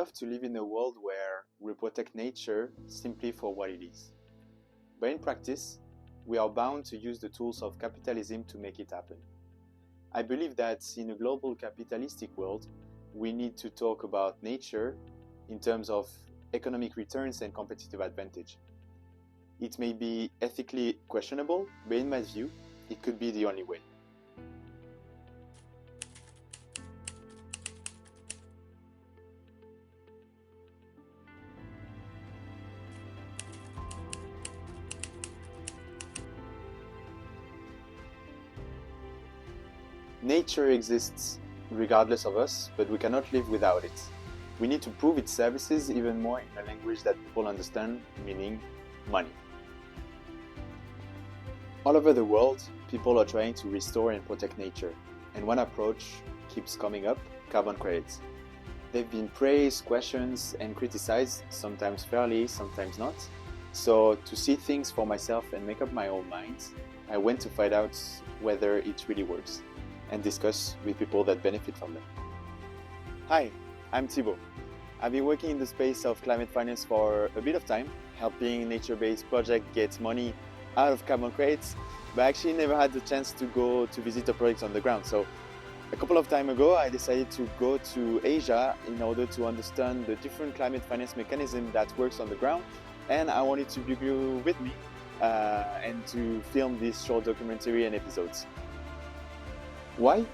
love to live in a world where we protect nature simply for what it is. But in practice, we are bound to use the tools of capitalism to make it happen. I believe that in a global capitalistic world, we need to talk about nature in terms of economic returns and competitive advantage. It may be ethically questionable, but in my view, it could be the only way. Nature exists regardless of us, but we cannot live without it. We need to prove its services even more in a language that people understand, meaning money. All over the world, people are trying to restore and protect nature, and one approach keeps coming up: carbon credits. They've been praised, questioned, and criticized, sometimes fairly, sometimes not. So to see things for myself and make up my own mind, I went to find out whether it really works and discuss with people that benefit from them. Hi, I'm Thibaut. I've been working in the space of climate finance for a bit of time, helping nature-based projects get money out of carbon credits, but I actually never had the chance to go to visit a project on the ground. So a couple of time ago, I decided to go to Asia in order to understand the different climate finance mechanism that works on the ground, and I wanted to bring you with me and to film this short documentary and episodes. Why?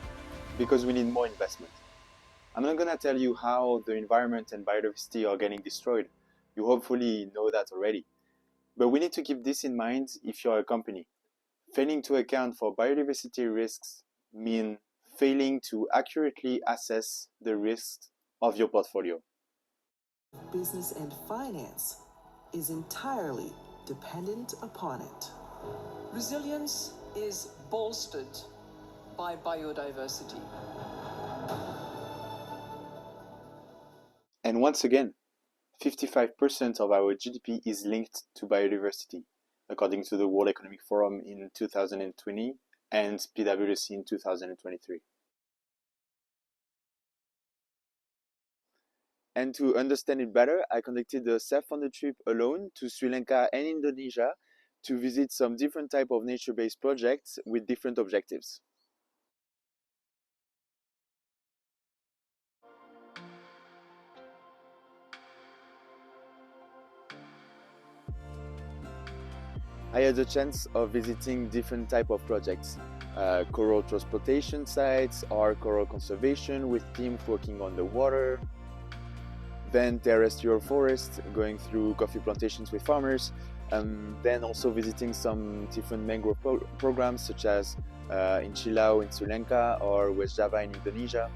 Because we need more investment. I'm not going to tell you how the environment and biodiversity are getting destroyed. You hopefully know that already. But we need to keep this in mind if you're a company. Failing to account for biodiversity risks mean failing to accurately assess the risks of your portfolio. Business and finance is entirely dependent upon it. Resilience is bolstered by biodiversity. And once again, 55% of our GDP is linked to biodiversity, according to the World Economic Forum in 2020 and PwC in 2023. And to understand it better, I conducted a self-funded trip alone to Sri Lanka and Indonesia to visit some different type of nature-based projects with different objectives. I had the chance of visiting different type of projects, coral transportation sites or coral conservation with teams working on the water, then terrestrial forests, going through coffee plantations with farmers, then also visiting some different mangrove programs such as in Chilau in Sri Lanka or West Java in Indonesia.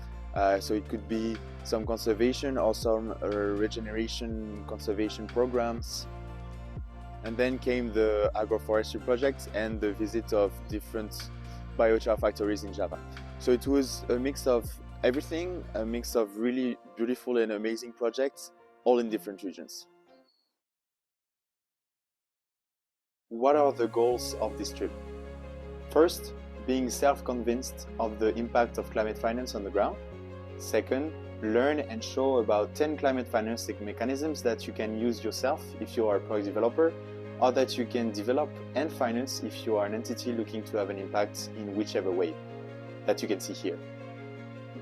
So it could be some conservation or some regeneration conservation programs. And then came the agroforestry project and the visit of different biochar factories in Java. So it was a mix of everything, a mix of really beautiful and amazing projects, all in different regions. What are the goals of this trip? First, being self-convinced of the impact of climate finance on the ground. Second, learn and show about 10 climate financing mechanisms that you can use yourself if you are a product developer, or that you can develop and finance if you are an entity looking to have an impact in whichever way that you can see here.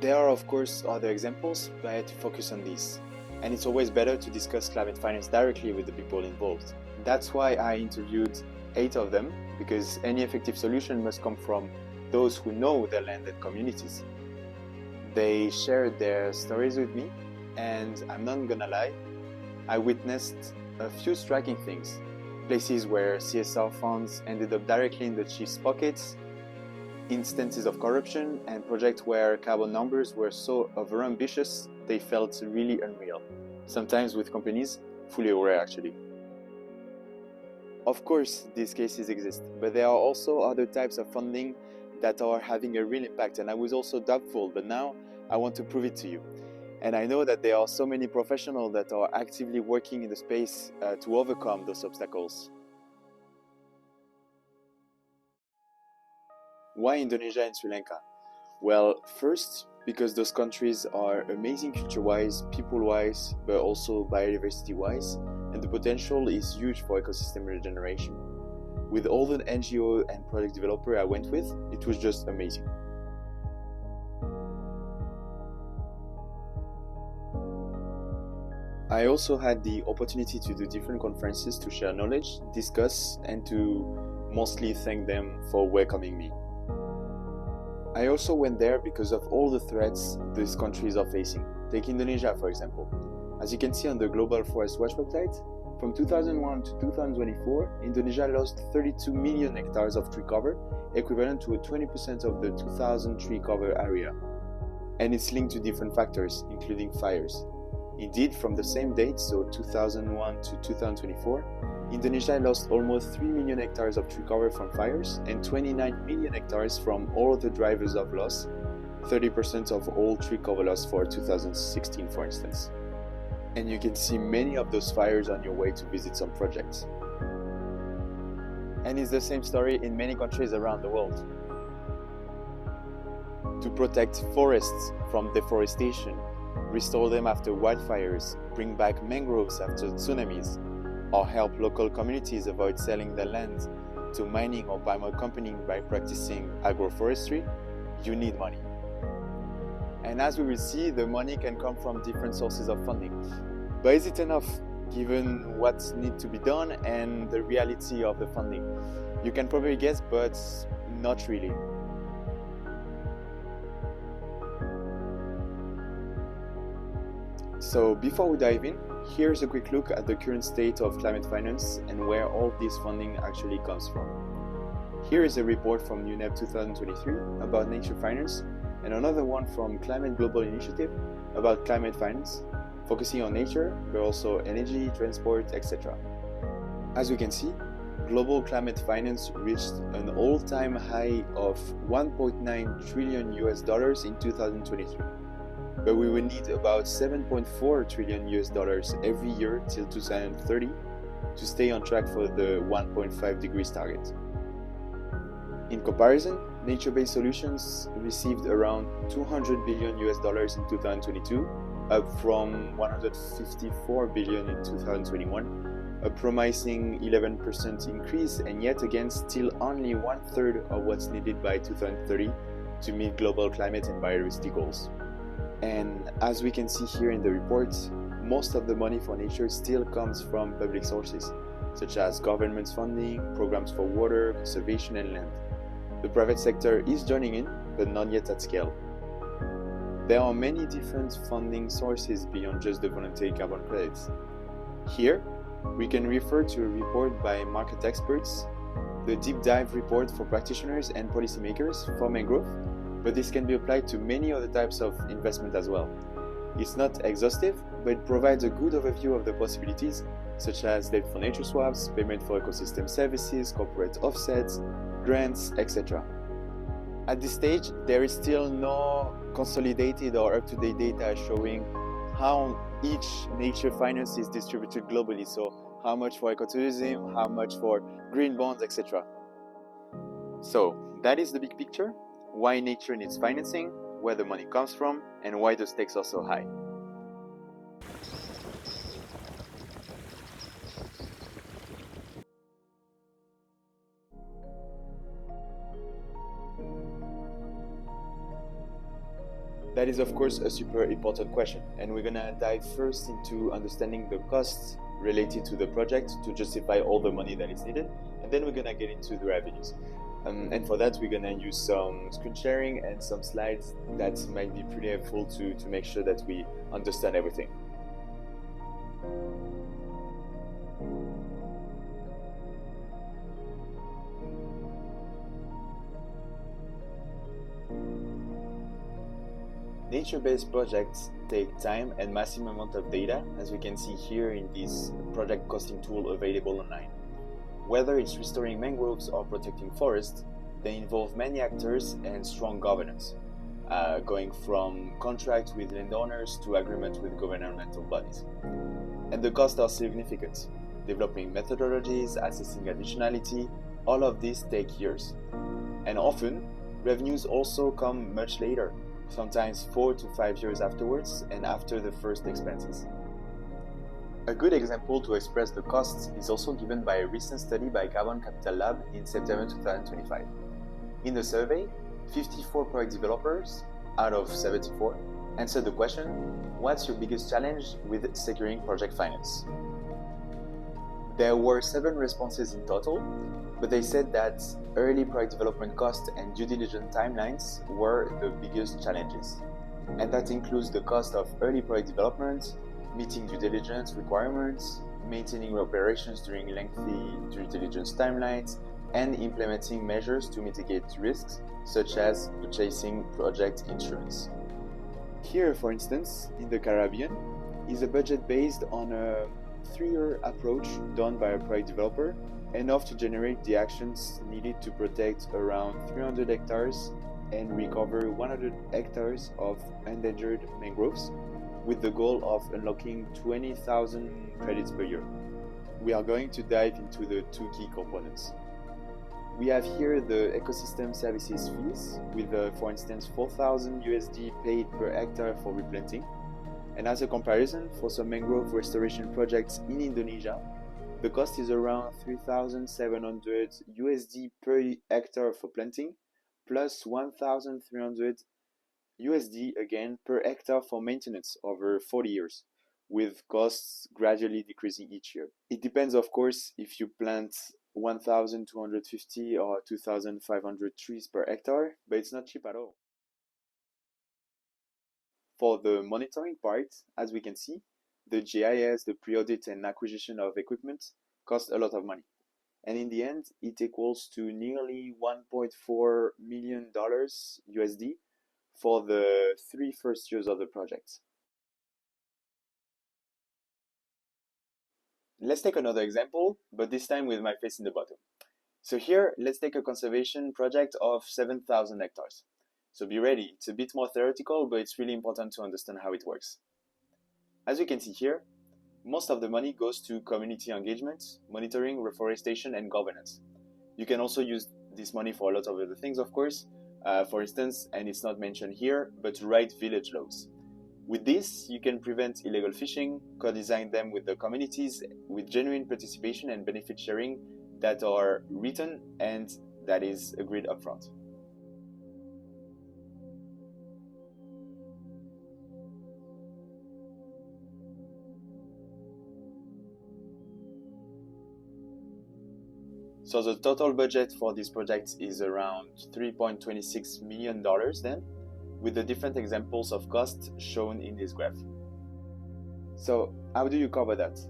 There are of course other examples, but I had to focus on these. And it's always better to discuss climate finance directly with the people involved. That's why I interviewed 8 of them, because any effective solution must come from those who know their land and communities. They shared their stories with me, and I'm not gonna lie, I witnessed a few striking things. Places where CSR funds ended up directly in the chief's pockets, instances of corruption, and projects where carbon numbers were so overambitious they felt really unreal. Sometimes with companies fully aware actually. Of course, these cases exist, but there are also other types of funding that are having a real impact, and I was also doubtful, but now I want to prove it to you. And I know that there are so many professionals that are actively working in the space to overcome those obstacles. Why Indonesia and Sri Lanka? Well, first, because those countries are amazing culture-wise, people-wise, but also biodiversity-wise, and the potential is huge for ecosystem regeneration. With all the NGO and product developer I went with, it was just amazing. I also had the opportunity to do different conferences to share knowledge, discuss, and to mostly thank them for welcoming me. I also went there because of all the threats these countries are facing. Take Indonesia, for example. As you can see on the Global Forest Watch website, from 2001 to 2024, Indonesia lost 32 million hectares of tree cover, equivalent to 20% of the 2000 tree cover area. And it's linked to different factors, including fires. Indeed, from the same date, so 2001 to 2024, Indonesia lost almost 3 million hectares of tree cover from fires and 29 million hectares from all the drivers of loss, 30% of all tree cover loss for 2016, for instance. And you can see many of those fires on your way to visit some projects. And it's the same story in many countries around the world. To protect forests from deforestation, restore them after wildfires, bring back mangroves after tsunamis, or help local communities avoid selling their land to mining or palm oil company by practicing agroforestry, you need money. And as we will see, the money can come from different sources of funding. But is it enough, given what needs to be done and the reality of the funding? You can probably guess, but not really. So before we dive in, here's a quick look at the current state of climate finance and where all this funding actually comes from. Here is a report from UNEP 2023 about nature finance and another one from Climate Global Initiative about climate finance, focusing on nature, but also energy, transport, etc. As you can see, global climate finance reached an all-time high of $1.9 trillion in 2023. But we will need about $7.4 trillion every year till 2030 to stay on track for the 1.5 degrees target. In comparison, nature-based solutions received around $200 billion in 2022, up from $154 billion in 2021, a promising 11% increase, and yet again still only 1/3 of what's needed by 2030 to meet global climate and biodiversity goals. And as we can see here in the report, most of the money for nature still comes from public sources, such as government funding, programs for water, conservation and land. The private sector is joining in, but not yet at scale. There are many different funding sources beyond just the voluntary carbon credits. Here, we can refer to a report by market experts, the deep dive report for practitioners and policymakers for mangrove, but this can be applied to many other types of investment as well. It's not exhaustive, but it provides a good overview of the possibilities, such as debt for nature swaps, payment for ecosystem services, corporate offsets, grants, etc. At this stage, there is still no consolidated or up-to-date data showing how each nature finance is distributed globally, so how much for ecotourism, how much for green bonds, etc. So that is the big picture. Why nature needs financing, where the money comes from, and why the stakes are so high. That is of course a super important question, and we're gonna dive first into understanding the costs related to the project to justify all the money that is needed, and then we're gonna get into the revenues. And for that, we're gonna use some screen sharing and some slides that might be pretty helpful to make sure that we understand everything. Nature-based projects take time and massive amount of data, as we can see here in this project costing tool available online. Whether it's restoring mangroves or protecting forests, they involve many actors and strong governance, going from contract with landowners to agreement with governmental bodies. And the costs are significant. Developing methodologies, assessing additionality, all of this take years. And often, revenues also come much later, sometimes 4 to 5 years afterwards and after the first expenses. A good example to express the costs is also given by a recent study by Carbon Capital Lab in September 2025. In the survey, 54 project developers out of 74 answered the question, what's your biggest challenge with securing project finance? There were 7 responses in total, but they said that early project development costs and due diligence timelines were the biggest challenges. And that includes the cost of early project development, meeting due diligence requirements, maintaining operations during lengthy due diligence timelines, and implementing measures to mitigate risks, such as purchasing project insurance. Here, for instance, in the Caribbean, is a budget based on a 3-year approach done by a project developer, enough to generate the actions needed to protect around 300 hectares and recover 100 hectares of endangered mangroves, with the goal of unlocking 20,000 credits per year. We are going to dive into the 2 key components. We have here the ecosystem services fees, with for instance $4,000 paid per hectare for replanting. And as a comparison, for some mangrove restoration projects in Indonesia, the cost is around $3,700 per hectare for planting, plus $1,300 again per hectare for maintenance over 40 years, with costs gradually decreasing each year. It depends, of course, if you plant 1,250 or 2,500 trees per hectare, but it's not cheap at all. For the monitoring part, as we can see, the GIS, the pre-audit and acquisition of equipment cost a lot of money. And in the end, it equals to nearly $1.4 million USD for the 3 first years of the project. Let's take another example, but this time with my face in the bottom. So here, let's take a conservation project of 7,000 hectares. So be ready, it's a bit more theoretical, but it's really important to understand how it works. As you can see here, most of the money goes to community engagement, monitoring, reforestation, and governance. You can also use this money for a lot of other things, of course. For instance, and it's not mentioned here, but to write village laws. With this, you can prevent illegal fishing, co-design them with the communities, with genuine participation and benefit sharing that are written and that is agreed upfront. So the total budget for this project is around $3.26 million then, with the different examples of costs shown in this graph. So how do you cover that?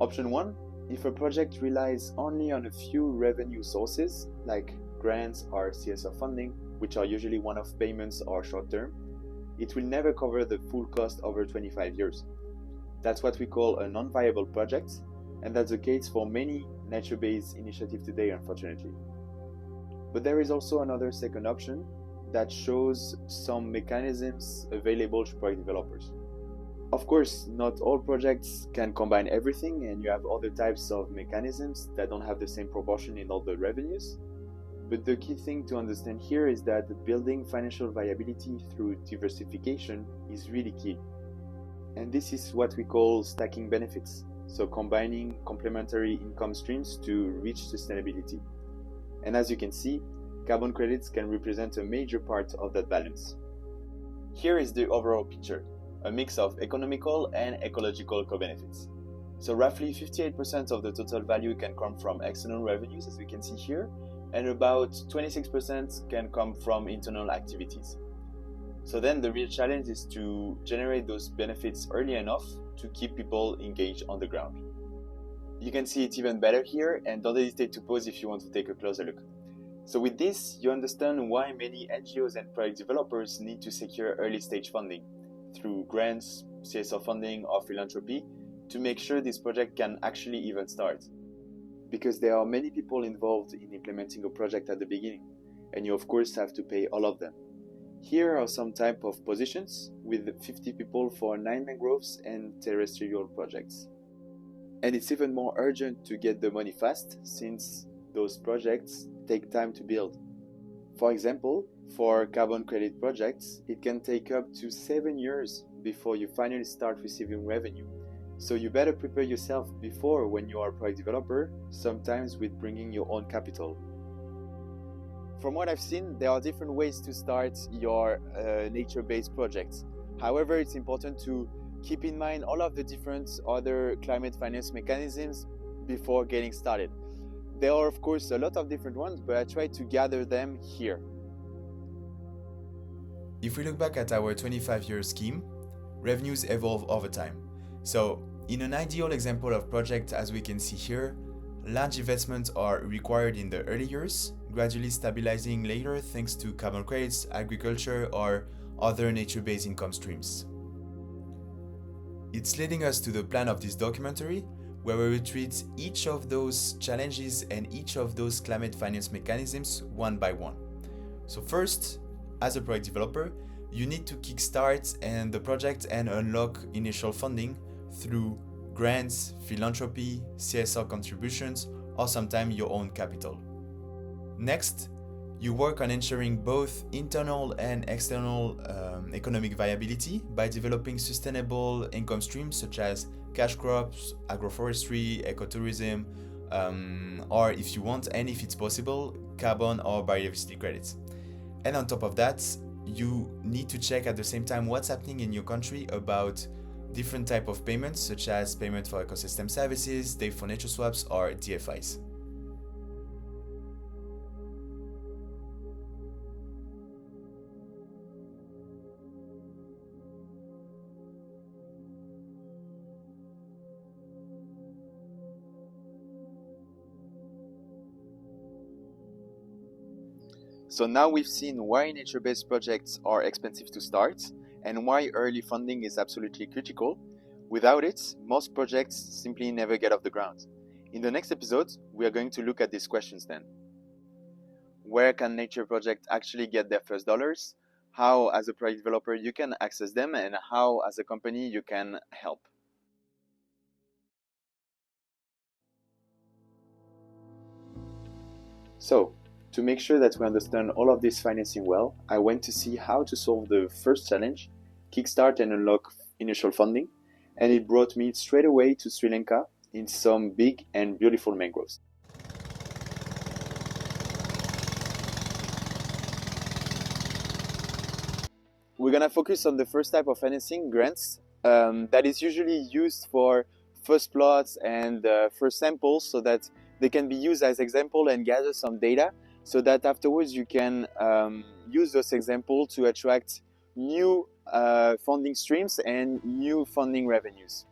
Option 1, if a project relies only on a few revenue sources, like grants or CSR funding, which are usually one-off payments or short-term, it will never cover the full cost over 25 years. That's what we call a non-viable project, and that's the case for many nature-based initiatives today, unfortunately. But there is also another second option that shows some mechanisms available to project developers. Of course, not all projects can combine everything, and you have other types of mechanisms that don't have the same proportion in all the revenues. But the key thing to understand here is that building financial viability through diversification is really key. And this is what we call stacking benefits, so combining complementary income streams to reach sustainability. And as you can see, carbon credits can represent a major part of that balance. Here is the overall picture, a mix of economical and ecological co-benefits. So roughly 58% of the total value can come from external revenues, as we can see here, and about 26% can come from internal activities. So then the real challenge is to generate those benefits early enough to keep people engaged on the ground. You can see it even better here, and don't hesitate to pause if you want to take a closer look. So with this, you understand why many NGOs and project developers need to secure early stage funding through grants, CSR funding, or philanthropy to make sure this project can actually even start. Because there are many people involved in implementing a project at the beginning, and you of course have to pay all of them. Here are some type of positions with 50 people for 9 mangroves and terrestrial projects. And it's even more urgent to get the money fast, since those projects take time to build. For example, for carbon credit projects, it can take up to 7 years before you finally start receiving revenue. So you better prepare yourself before when you are a product developer, sometimes with bringing your own capital. From what I've seen, there are different ways to start your nature-based projects. However, it's important to keep in mind all of the different other climate finance mechanisms before getting started. There are, of course, a lot of different ones, but I tried to gather them here. If we look back at our 25-year scheme, revenues evolve over time. So, in an ideal example of project, as we can see here, large investments are required in the early years, gradually stabilizing later thanks to carbon credits, agriculture, or other nature-based income streams. It's leading us to the plan of this documentary, where we will treat each of those challenges and each of those climate finance mechanisms one by one. So first, as a project developer, you need to kickstart the project and unlock initial funding through grants, philanthropy, CSR contributions, or sometimes your own capital. Next, you work on ensuring both internal and external economic viability by developing sustainable income streams such as cash crops, agroforestry, ecotourism, or if you want, and if it's possible, carbon or biodiversity credits. And on top of that, you need to check at the same time what's happening in your country about different type of payments such as payment for ecosystem services, day for nature swaps, or DFIs. So now we've seen why nature-based projects are expensive to start and why early funding is absolutely critical. Without it, most projects simply never get off the ground. In the next episode, we are going to look at these questions then. Where can nature projects actually get their first dollars? How, as a project developer, you can access them, and how, as a company, you can help. So, to make sure that we understand all of this financing well, I went to see how to solve the first challenge, kickstart and unlock initial funding, and it brought me straight away to Sri Lanka in some big and beautiful mangroves. We're gonna focus on the first type of financing, grants, that is usually used for first plots and first samples so that they can be used as example and gather some data so that afterwards you can use those examples to attract new funding streams and new funding revenues.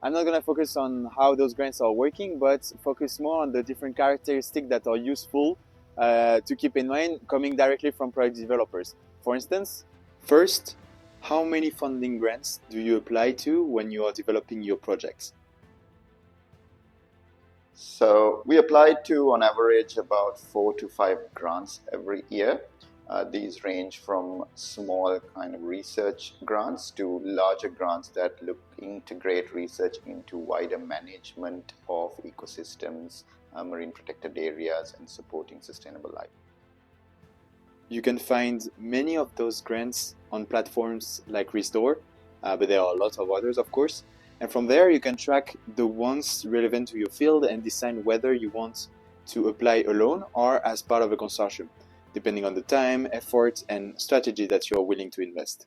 I'm not going to focus on how those grants are working, but focus more on the different characteristics that are useful to keep in mind coming directly from project developers. For instance, first, how many funding grants do you apply to when you are developing your projects? So we apply to, on average, about 4 to 5 grants every year. These range from small kind of research grants to larger grants that look integrate research into wider management of ecosystems, marine protected areas, and supporting sustainable life. You can find many of those grants on platforms like Restore, but there are a lot of others, of course. And from there, you can track the ones relevant to your field and decide whether you want to apply alone or as part of a consortium, depending on the time, effort, and strategy that you're willing to invest.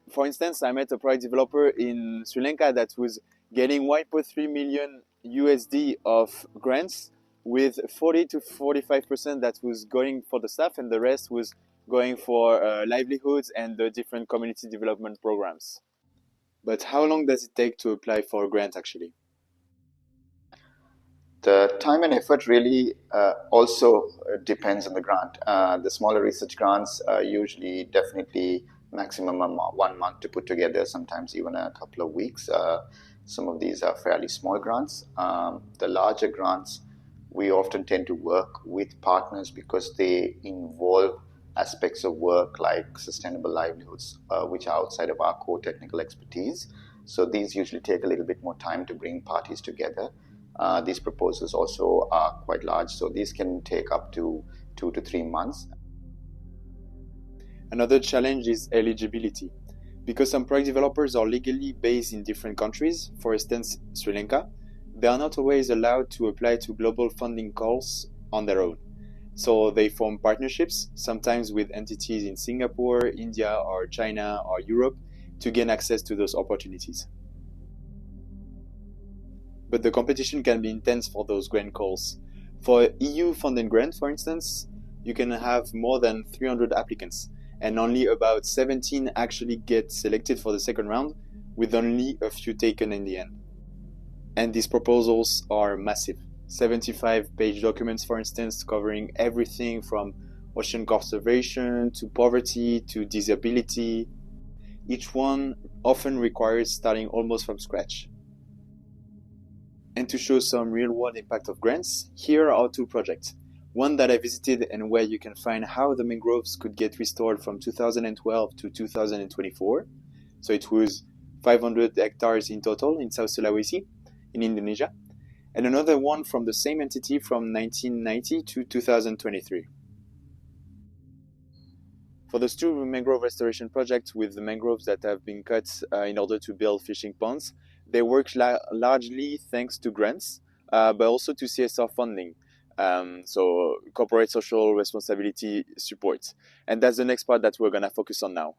For instance, I met a product developer in Sri Lanka that was getting 1.3 million USD of grants, with 40 to 45% that was going for the staff and the rest was going for livelihoods and the different community development programs. But how long does it take to apply for a grant actually? The time and effort really also depends on the grant. The smaller research grants usually definitely maximum 1 month to put together, sometimes even a couple of weeks. Some of these are fairly small grants. The larger grants, we often tend to work with partners because they involve aspects of work like sustainable livelihoods, which are outside of our core technical expertise. So these usually take a little bit more time to bring parties together. These proposals also are quite large, so these can take up to 2 to 3 months. Another challenge is eligibility. Because some project developers are legally based in different countries, for instance Sri Lanka, they are not always allowed to apply to global funding calls on their own. So they form partnerships, sometimes with entities in Singapore, India, or China, or Europe, to gain access to those opportunities. But the competition can be intense for those grant calls. For EU-funded grant, for instance, you can have more than 300 applicants, and only about 17 actually get selected for the second round, with only a few taken in the end. And these proposals are massive. 75-page documents, for instance, covering everything from ocean conservation to poverty to disability. Each one often requires starting almost from scratch. And to show some real-world impact of grants, here are 2 projects. One that I visited and where you can find how the mangroves could get restored from 2012 to 2024. So it was 500 hectares in total in South Sulawesi, in Indonesia. And another one from the same entity from 1990 to 2023. For those 2 mangrove restoration projects with the mangroves that have been cut in order to build fishing ponds, they work largely thanks to grants, but also to CSR funding, so corporate social responsibility support. And that's the next part that we're going to focus on now.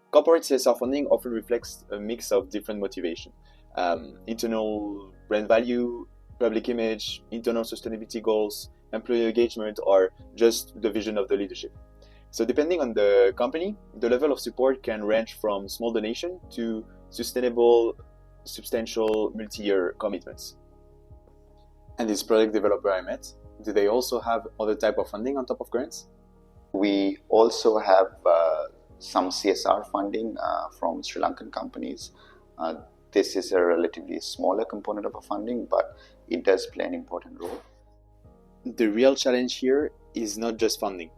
Corporate CSR funding often reflects a mix of different motivations. Internal brand value, public image, internal sustainability goals, employee engagement, or just the vision of the leadership. So depending on the company, the level of support can range from small donation to sustainable, substantial multi-year commitments. And this project developer I met, do they also have other type of funding on top of grants? We also have some CSR funding from Sri Lankan companies. This is a relatively smaller component of our funding, but it does play an important role. The real challenge here is not just funding.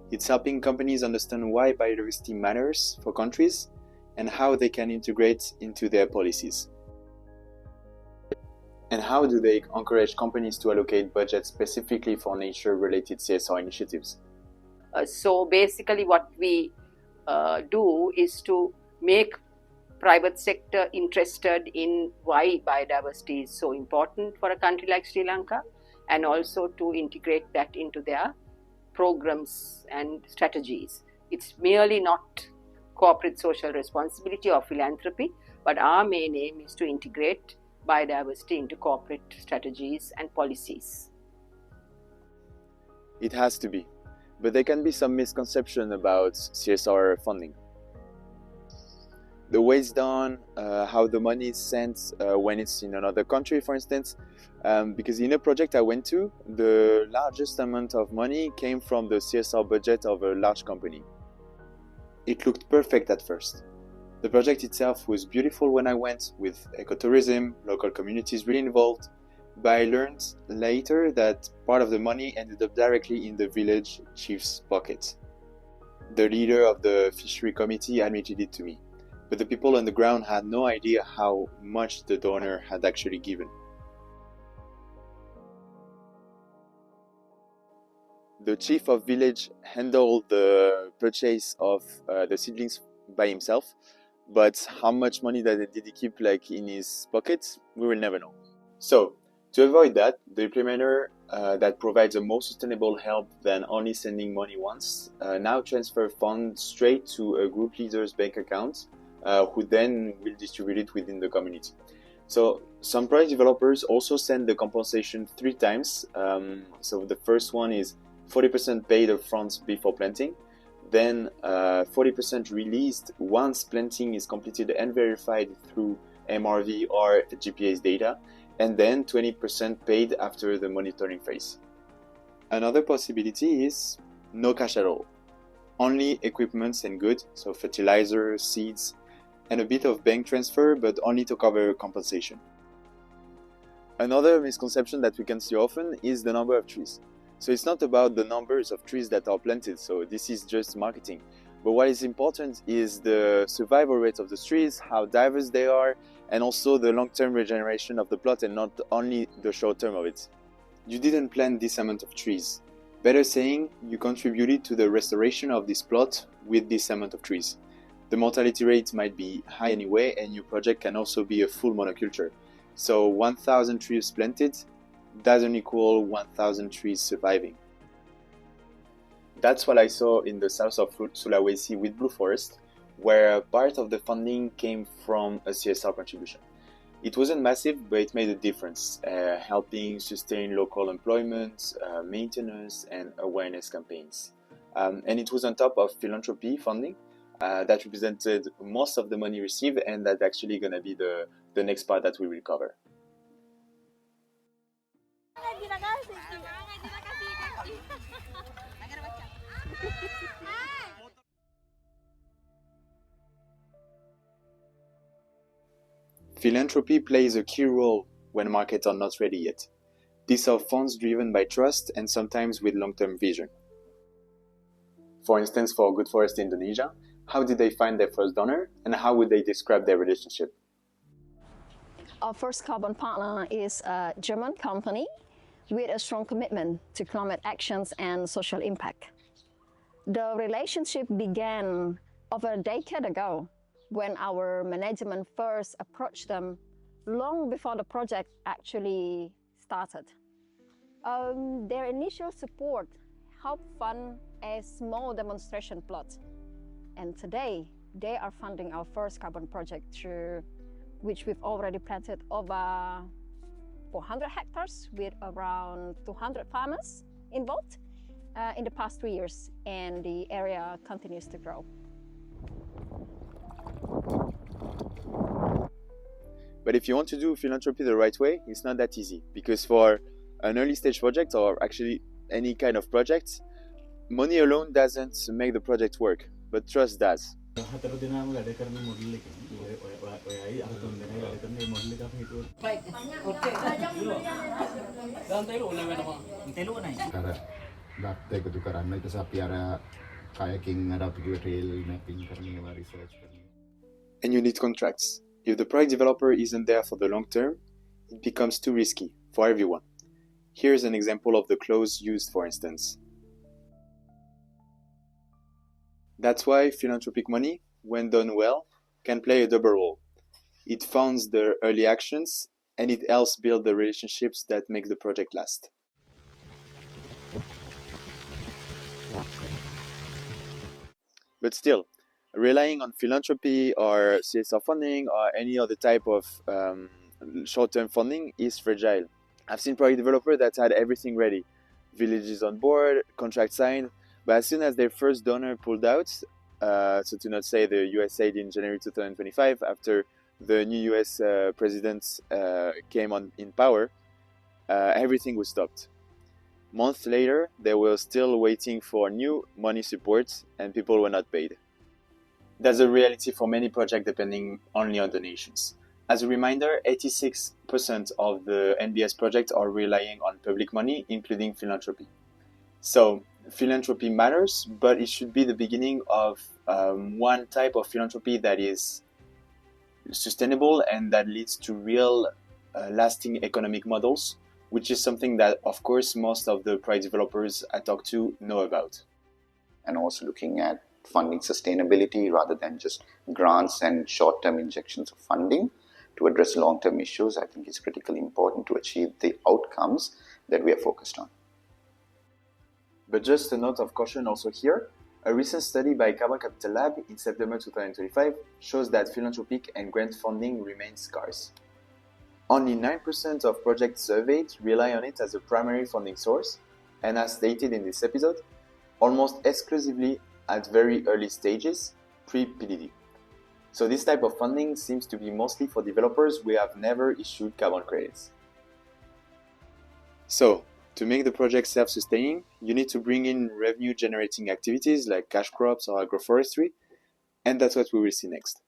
It's helping companies understand why biodiversity matters for countries and how they can integrate into their policies. And how do they encourage companies to allocate budgets specifically for nature-related CSR initiatives? So basically what we do is to make private sector interested in why biodiversity is so important for a country like Sri Lanka, and also to integrate that into their programs and strategies. It's merely not corporate social responsibility or philanthropy, but our main aim is to integrate biodiversity into corporate strategies and policies. It has to be, but there can be some misconception about CSR funding. The way it's done, how the money is sent when it's in another country, for instance. Because in a project I went to, the largest amount of money came from the CSR budget of a large company. It looked perfect at first. The project itself was beautiful when I went, with ecotourism, local communities really involved, but I learned later that part of the money ended up directly in the village chief's pocket. The leader of the fishery committee admitted it to me, but the people on the ground had no idea how much the donor had actually given. The chief of village handled the purchase of the seedlings by himself, but how much money did he keep in his pocket, we will never know. So, to avoid that, the implementer that provides a more sustainable help than only sending money once now transfer funds straight to a group leader's bank account, who then will distribute it within the community. So some project developers also send the compensation 3 times. So the first one is 40% paid upfront before planting, then 40% released once planting is completed and verified through MRV or GPS data, and then 20% paid after the monitoring phase. Another possibility is no cash at all. Only equipment and goods, so fertilizer, seeds, and a bit of bank transfer, but only to cover compensation. Another misconception that we can see often is the number of trees. So it's not about the numbers of trees that are planted, so this is just marketing. But what is important is the survival rate of the trees, how diverse they are, and also the long-term regeneration of the plot and not only the short term of it. You didn't plant this amount of trees. Better saying, you contributed to the restoration of this plot with this amount of trees. The mortality rate might be high anyway, and your project can also be a full monoculture. So 1,000 trees planted doesn't equal 1,000 trees surviving. That's what I saw in the south of Sulawesi with Blue Forest, where part of the funding came from a CSR contribution. It wasn't massive, but it made a difference, helping sustain local employment, maintenance, and awareness campaigns. And it was on top of philanthropy funding that represented most of the money received, and that's actually going to be the next part that we will cover. Philanthropy plays a key role when markets are not ready yet. These are funds driven by trust and sometimes with long-term vision. For instance, for Good Forest Indonesia, how did they find their first donor and how would they describe their relationship? Our first carbon partner is a German company with a strong commitment to climate actions and social impact. The relationship began over a decade ago when our management first approached them long before the project actually started. Their initial support helped fund a small demonstration plot. And today, they are funding our first carbon project through which we've already planted over 400 hectares with around 200 farmers involved in the past 3 years, and the area continues to grow. But if you want to do philanthropy the right way, it's not that easy, because for an early stage project, or actually any kind of project, money alone doesn't make the project work, but trust does. And you need contracts. If the project developer isn't there for the long term, it becomes too risky for everyone. Here's an example of the clause used, for instance. That's why philanthropic money, when done well, can play a double role. It funds the early actions and it helps build the relationships that make the project last. But still, relying on philanthropy or CSR funding or any other type of short-term funding is fragile. I've seen project developers that had everything ready, villages on board, contract signed, but as soon as their first donor pulled out, so to not say the USAID in January 2025, after the new US president came in power, everything was stopped. Months later, they were still waiting for new money support and people were not paid. That's a reality for many projects depending only on donations. As a reminder, 86% of the NBS projects are relying on public money, including philanthropy. So, philanthropy matters, but it should be the beginning of one type of philanthropy that is sustainable and that leads to real lasting economic models, which is something that, of course, most of the project developers I talk to know about. And also looking at funding sustainability rather than just grants and short-term injections of funding to address long-term issues, I think is critically important to achieve the outcomes that we are focused on. But just a note of caution also here, a recent study by Carbon Capital Lab in September 2025 shows that philanthropic and grant funding remains scarce. Only 9% of projects surveyed rely on it as a primary funding source, and as stated in this episode, almost exclusively at very early stages, pre-PDD. So this type of funding seems to be mostly for developers who have never issued carbon credits. So, to make the project self-sustaining, you need to bring in revenue-generating activities like cash crops or agroforestry, and that's what we will see next.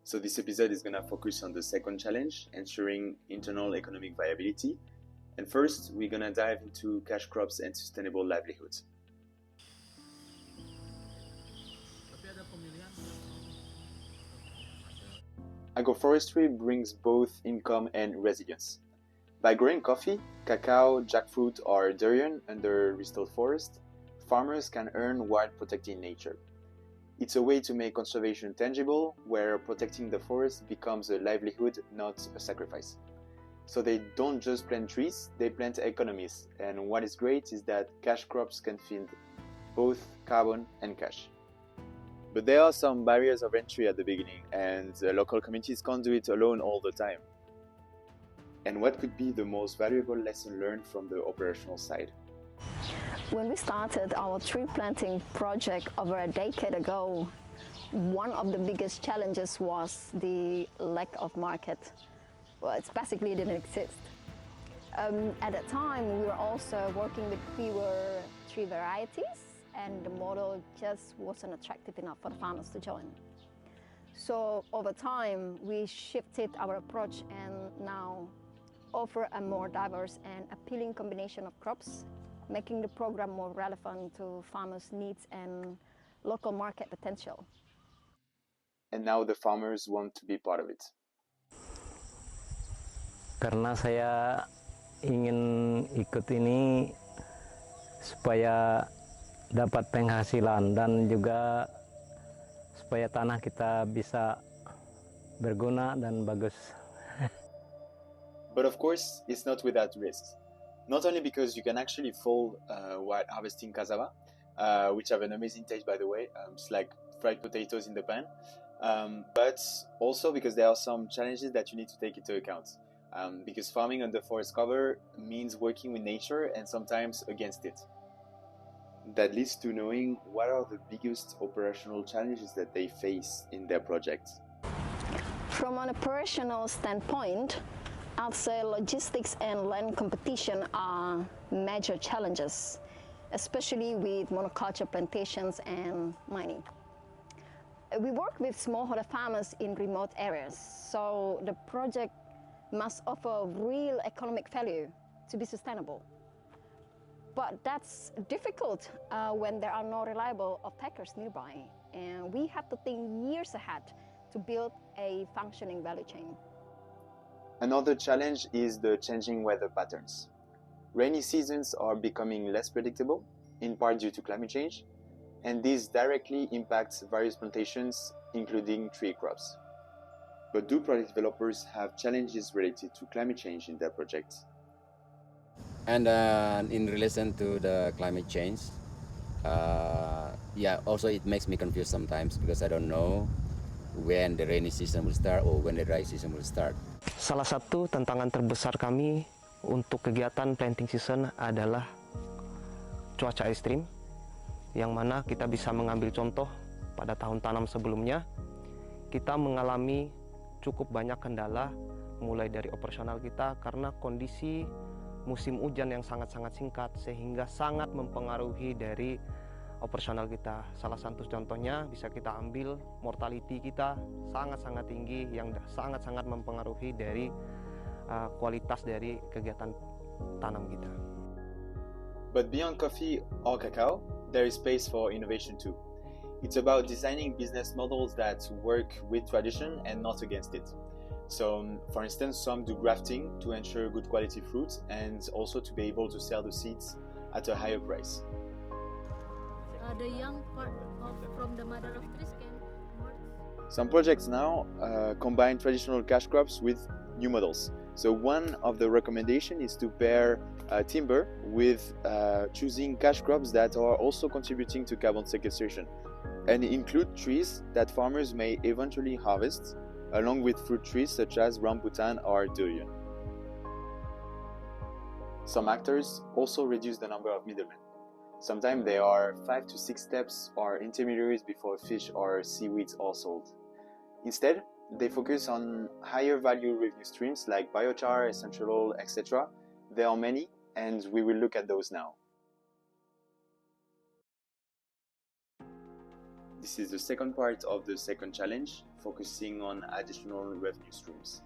So this episode is going to focus on the second challenge, ensuring internal economic viability. And first, we're going to dive into cash crops and sustainable livelihoods. Agroforestry brings both income and resilience. By growing coffee, cacao, jackfruit, or durian under restored forest, farmers can earn while protecting nature. It's a way to make conservation tangible, where protecting the forest becomes a livelihood, not a sacrifice. So they don't just plant trees, they plant economies. And what is great is that cash crops can feed both carbon and cash. But there are some barriers of entry at the beginning, and local communities can't do it alone all the time. And what could be the most valuable lesson learned from the operational side? When we started our tree planting project over a decade ago, one of the biggest challenges was the lack of market. Well, it basically didn't exist. At that time, we were also working with fewer tree varieties, and the model just wasn't attractive enough for the farmers to join. So over time, we shifted our approach and now offer a more diverse and appealing combination of crops, making the program more relevant to farmers' needs and local market potential. And now the farmers want to be part of it. Karena saya ingin ikut ini supaya dapat penghasilan dan juga supaya tanah kita bisa berguna dan bagus. But of course, it's not without risks. Not only because you can actually fall while harvesting cassava, which have an amazing taste, by the way. It's like fried potatoes in the pan. But also because there are some challenges that you need to take into account. Because farming under forest cover means working with nature and sometimes against it. That leads to knowing what are the biggest operational challenges that they face in their projects. From an operational standpoint, I'd say logistics and land competition are major challenges, especially with monoculture plantations and mining. We work with smallholder farmers in remote areas, so the project must offer real economic value to be sustainable. But that's difficult when there are no reliable off-takers nearby, and we have to think years ahead to build a functioning value chain. Another challenge is the changing weather patterns. Rainy seasons are becoming less predictable, in part due to climate change, and this directly impacts various plantations, including tree crops. But do project developers have challenges related to climate change in their projects? And in relation to the climate change, also it makes me confused sometimes because I don't know when the rainy season will start or when the dry season will start. Salah satu tantangan terbesar kami untuk kegiatan planting season adalah cuaca ekstrim, yang mana kita bisa mengambil contoh pada tahun tanam sebelumnya. Kita mengalami cukup banyak kendala mulai dari operasional kita karena kondisi musim hujan yang sangat-sangat singkat sehingga sangat mempengaruhi dari operasional kita. Salah satu contohnya bisa kita ambil mortality kita sangat-sangat tinggi yang sangat-sangat mempengaruhi dari kualitas dari kegiatan tanam kita. But beyond coffee or cacao, there is space for innovation too. It's about designing business models that work with tradition and not against it. So, for instance, some do grafting to ensure good quality fruit and also to be able to sell the seeds at a higher price. The young part from the mother of trees can work. Some projects now combine traditional cash crops with new models. So one of the recommendations is to pair timber with choosing cash crops that are also contributing to carbon sequestration and include trees that farmers may eventually harvest along with fruit trees such as rambutan or durian. Some actors also reduce the number of middlemen. Sometimes there are 5 to 6 steps or intermediaries before fish or seaweeds are sold. Instead, they focus on higher value revenue streams like biochar, essential oil, etc. There are many, and we will look at those now. This is the second part of the second challenge, focusing on additional revenue streams.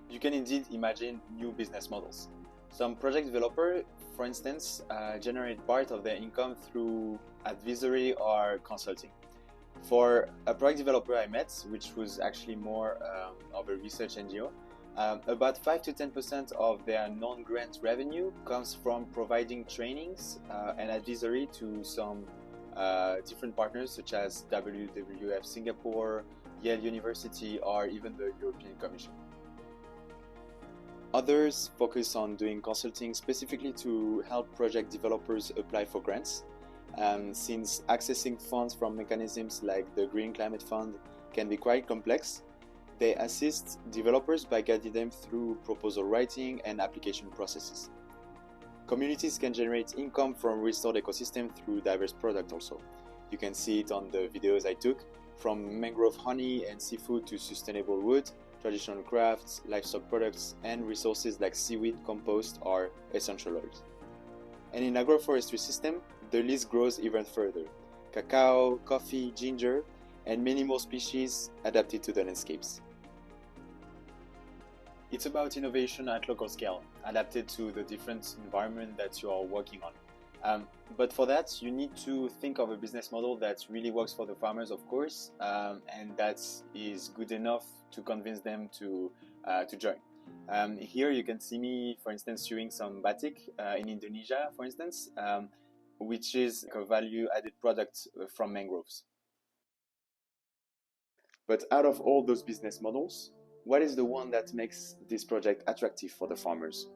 You can indeed imagine new business models. Some project developers, for instance, generate part of their income through advisory or consulting. For a project developer I met, which was actually more of a research NGO, about 5 to 10% of their non-grant revenue comes from providing trainings and advisory to some different partners such as WWF Singapore, Yale University, or even the European Commission. Others focus on doing consulting specifically to help project developers apply for grants. Since accessing funds from mechanisms like the Green Climate Fund can be quite complex, they assist developers by guiding them through proposal writing and application processes. Communities can generate income from restored ecosystem through diverse products also. You can see it on the videos I took, from mangrove honey and seafood to sustainable wood, traditional crafts, livestock products, and resources like seaweed, compost, or essential oils. And in agroforestry system, the list grows even further. Cacao, coffee, ginger, and many more species adapted to the landscapes. It's about innovation at local scale, adapted to the different environment that you are working on. But for that, you need to think of a business model that really works for the farmers, of course, and that is good enough to convince them to join. Here you can see me, for instance, doing some batik in Indonesia, for instance, which is a value-added product from mangroves. But out of all those business models, what is the one that makes this project attractive for the farmers?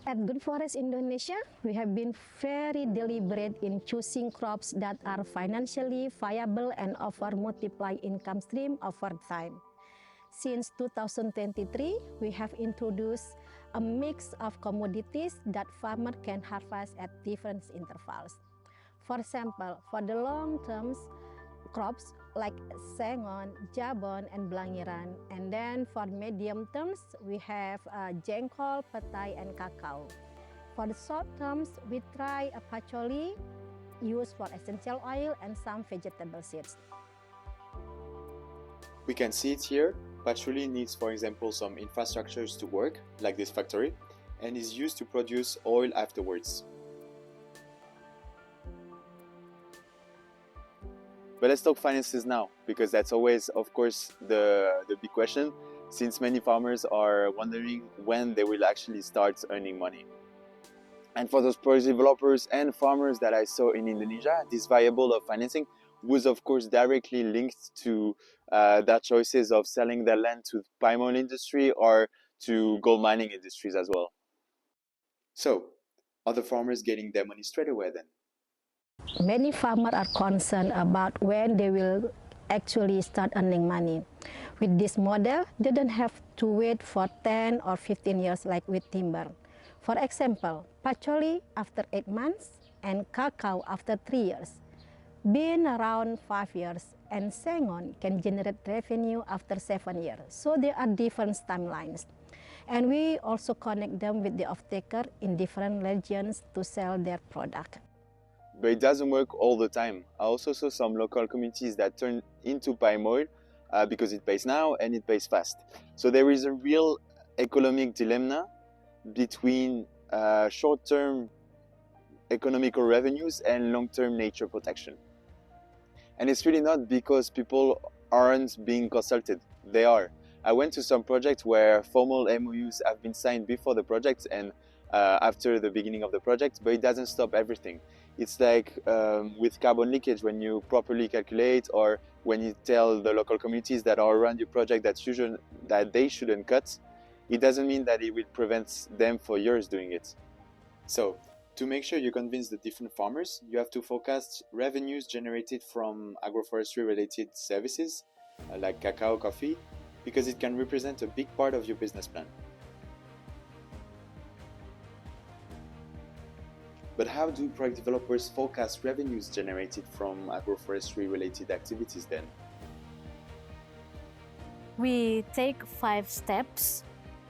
At Good Forest Indonesia, we have been very deliberate in choosing crops that are financially viable and offer multiplied income stream over time. Since 2023, we have introduced a mix of commodities that farmers can harvest at different intervals. For example, for the long-term crops like sengon, jabon, and belangiran, and then for medium terms, we have jengkol, petai, and cacao. For the short terms, we try a patchouli used for essential oil and some vegetable seeds. We can see it here. Patchouli needs, for example, some infrastructures to work, like this factory, and is used to produce oil afterwards. But let's talk finances now, because that's always, of course, the big question, since many farmers are wondering when they will actually start earning money. And for those project developers and farmers that I saw in Indonesia, this variable of financing was, of course, directly linked to their choices of selling their land to the palm oil industry or to gold mining industries as well. So, are the farmers getting their money straight away then? Many farmers are concerned about when they will actually start earning money. With this model, they don't have to wait for 10 or 15 years like with timber. For example, patchouli after 8 months and cacao after 3 years. Bean around 5 years, and sengon can generate revenue after 7 years. So there are different timelines. And we also connect them with the off-taker in different regions to sell their product. But it doesn't work all the time. I also saw some local communities that turn into palm oil because it pays now and it pays fast. So there is a real economic dilemma between short-term economical revenues and long-term nature protection. And it's really not because people aren't being consulted. They are. I went to some projects where formal MOUs have been signed before the project and after the beginning of the project, but it doesn't stop everything. It's like with carbon leakage, when you properly calculate or when you tell the local communities that are around your project that they shouldn't cut, it doesn't mean that it will prevent them for years doing it. So, to make sure you convince the different farmers, you have to forecast revenues generated from agroforestry related services like cacao, coffee, because it can represent a big part of your business plan. But how do product developers forecast revenues generated from agroforestry related activities then? We take 5 steps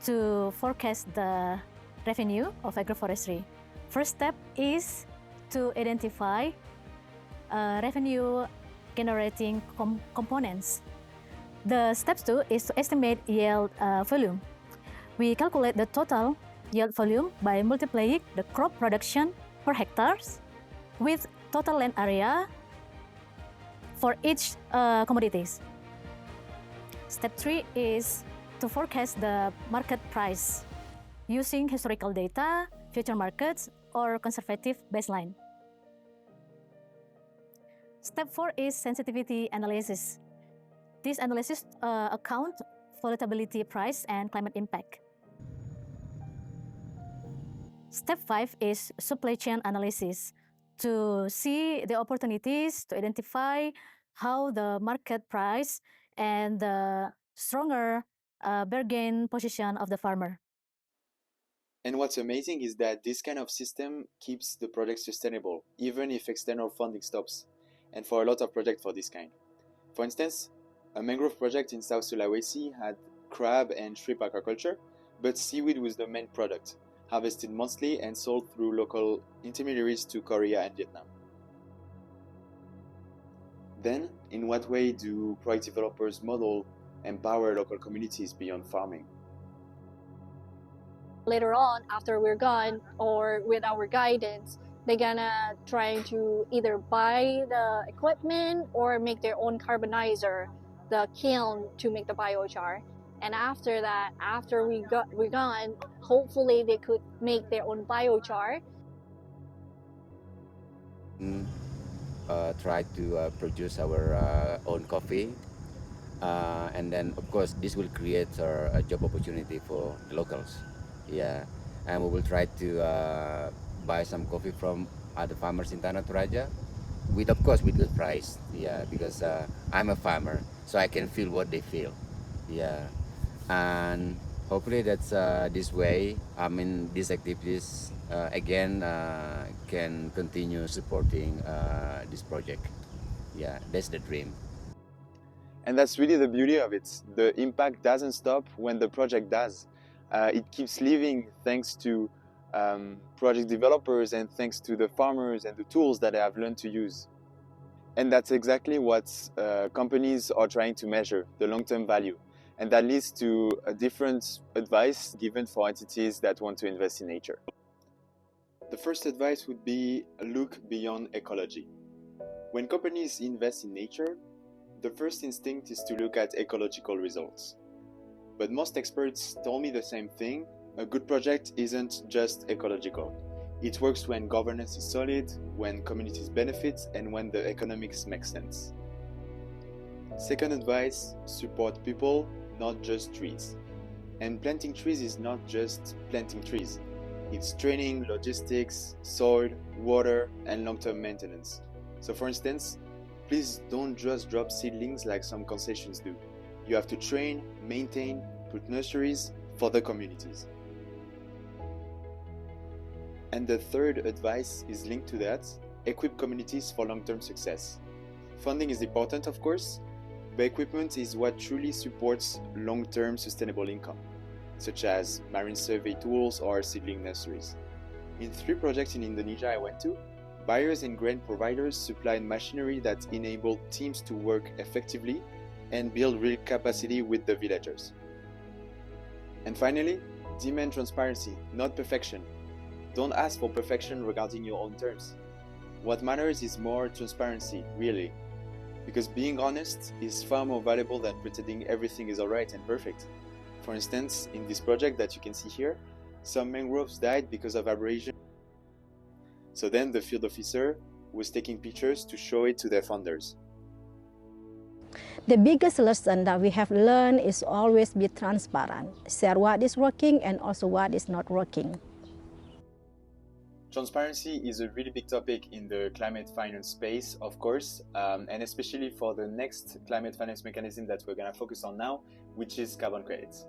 to forecast the revenue of agroforestry. First step is to identify revenue generating components. The step 2 is to estimate yield volume. We calculate the total yield volume by multiplying the crop production per hectares with total land area for each commodities. Step 3 is to forecast the market price using historical data, future markets, or conservative baseline. Step 4 is sensitivity analysis. This analysis accounts volatility, price, and climate impact. Step 5 is supply chain analysis to see the opportunities to identify how the market price and the stronger bargain position of the farmer. And what's amazing is that this kind of system keeps the project sustainable, even if external funding stops, and for a lot of projects for this kind. For instance, a mangrove project in South Sulawesi had crab and shrimp aquaculture, but seaweed was the main product, harvested monthly and sold through local intermediaries to Korea and Vietnam. Then, in what way do project developers model empower local communities beyond farming? Later on, after we're gone, or with our guidance, they're gonna try to either buy the equipment or make their own carbonizer, the kiln to make the biochar. And after that, after we're gone, hopefully they could make their own biochar. Try to produce our own coffee, and then of course this will create a job opportunity for the locals. Yeah, and we will try to buy some coffee from other farmers in Tanah Toraja, with of course with good price. Yeah, because I'm a farmer, so I can feel what they feel. Yeah, and hopefully that's this way. I mean, these activities again can continue supporting this project. Yeah, that's the dream. And that's really the beauty of it. The impact doesn't stop when the project does. It keeps living thanks to project developers and thanks to the farmers and the tools that they have learned to use. And that's exactly what companies are trying to measure, the long-term value. And that leads to a different advice given for entities that want to invest in nature. The first advice would be look beyond ecology. When companies invest in nature, the first instinct is to look at ecological results. But most experts told me the same thing. A good project isn't just ecological. It works when governance is solid, when communities benefit, and when the economics make sense. Second advice, support people, not just trees. And planting trees is not just planting trees. It's training, logistics, soil, water, and long-term maintenance. So for instance, please don't just drop seedlings like some concessions do. You have to train, maintain, put nurseries for the communities. And the third advice is linked to that, equip communities for long-term success. Funding is important, of course, but equipment is what truly supports long-term sustainable income, such as marine survey tools or seedling nurseries. In 3 projects in Indonesia I went to, buyers and grain providers supplied machinery that enabled teams to work effectively and build real capacity with the villagers. And finally, demand transparency, not perfection. Don't ask for perfection regarding your own terms. What matters is more transparency, really. Because being honest is far more valuable than pretending everything is alright and perfect. For instance, in this project that you can see here, some mangroves died because of abrasion. So then the field officer was taking pictures to show it to their funders. The biggest lesson that we have learned is always be transparent. Share what is working and also what is not working. Transparency is a really big topic in the climate finance space, of course, and especially for the next climate finance mechanism that we're going to focus on now, which is carbon credits.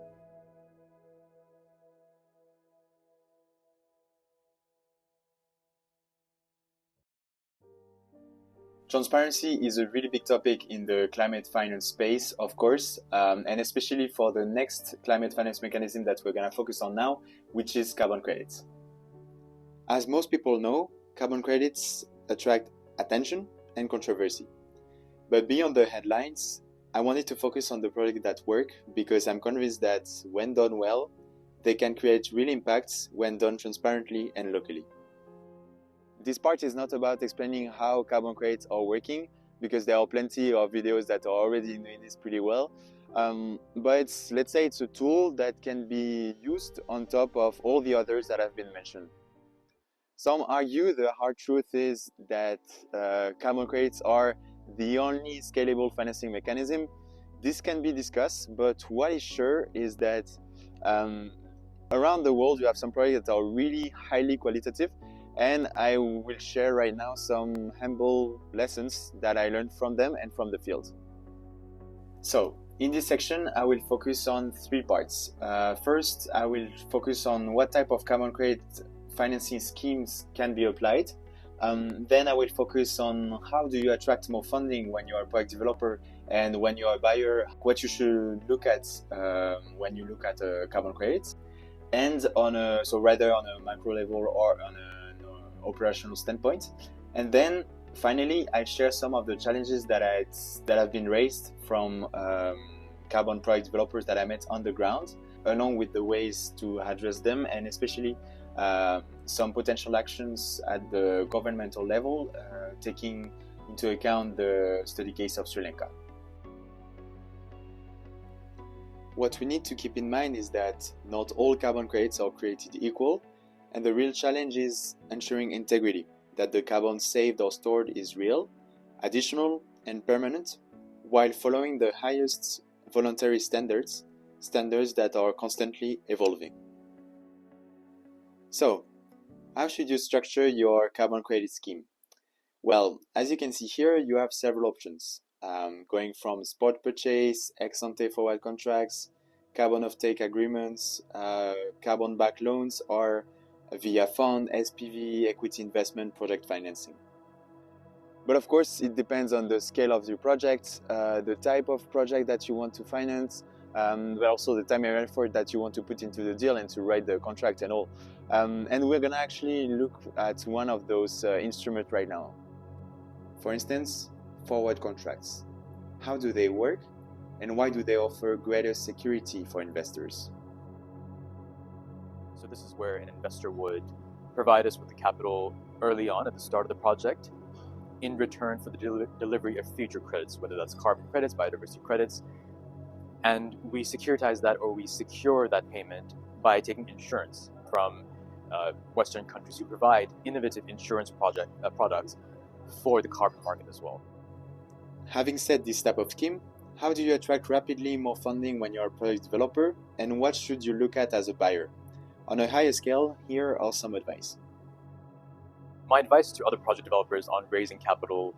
Transparency is a really big topic in the climate finance space, of course, and especially for the next climate finance mechanism that we're going to focus on now, which is carbon credits. As most people know, carbon credits attract attention and controversy. But beyond the headlines, I wanted to focus on the projects that work because I'm convinced that when done well, they can create real impacts when done transparently and locally. This part is not about explaining how carbon credits are working, because there are plenty of videos that are already doing this pretty well. But let's say it's a tool that can be used on top of all the others that have been mentioned. Some argue the hard truth is that carbon credits are the only scalable financing mechanism. This can be discussed, but what is sure is that around the world you have some projects that are really highly qualitative, and I will share right now some humble lessons that I learned from them and from the field. So, in this section, I will focus on three parts. First, I will focus on what type of carbon credit financing schemes can be applied. Then I will focus on how do you attract more funding when you are a product developer and when you are a buyer, what you should look at when you look at carbon credits, and rather on a macro level or on an operational standpoint. And then finally, I'll share some of the challenges that have been raised from carbon product developers that I met on the ground, along with the ways to address them, and especially some potential actions at the governmental level, taking into account the study case of Sri Lanka. What we need to keep in mind is that not all carbon credits are created equal, and the real challenge is ensuring integrity, that the carbon saved or stored is real, additional, and permanent, while following the highest voluntary standards that are constantly evolving. So, how should you structure your carbon credit scheme? Well, as you can see here, you have several options, going from spot purchase, ex-ante forward contracts, carbon offtake agreements, carbon-backed loans, or via fund, SPV, equity investment, project financing. But of course, it depends on the scale of your project, the type of project that you want to finance, but also the time and effort that you want to put into the deal and to write the contract and all. And we're gonna actually look at one of those instruments right now. For instance, forward contracts. How do they work, and why do they offer greater security for investors? So this is where an investor would provide us with the capital early on at the start of the project in return for the delivery of future credits, whether that's carbon credits, biodiversity credits, and we securitize that, or we secure that payment by taking insurance from Western countries who provide innovative insurance products for the carbon market as well. Having said this type of scheme, how do you attract rapidly more funding when you're a product developer, and what should you look at as a buyer? On a higher scale, here are some advice. My advice to other project developers on raising capital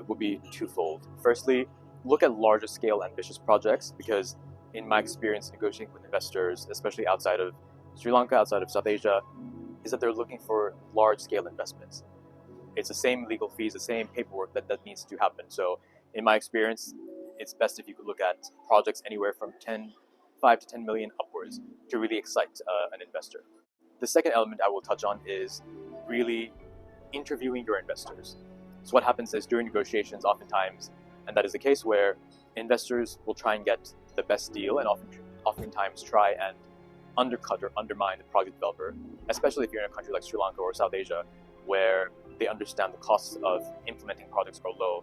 would be twofold. Firstly, look at larger scale ambitious projects, because in my experience negotiating with investors, especially outside of Sri Lanka, outside of South Asia, is that they're looking for large scale investments. It's the same legal fees, the same paperwork that needs to happen. So in my experience, it's best if you could look at projects anywhere from 5 to 10 million upwards to really excite an investor. The second element I will touch on is really interviewing your investors. So what happens is during negotiations oftentimes, and that is the case where investors will try and get the best deal and oftentimes try and undercut or undermine the project developer, especially if you're in a country like Sri Lanka or South Asia, where they understand the costs of implementing projects are low,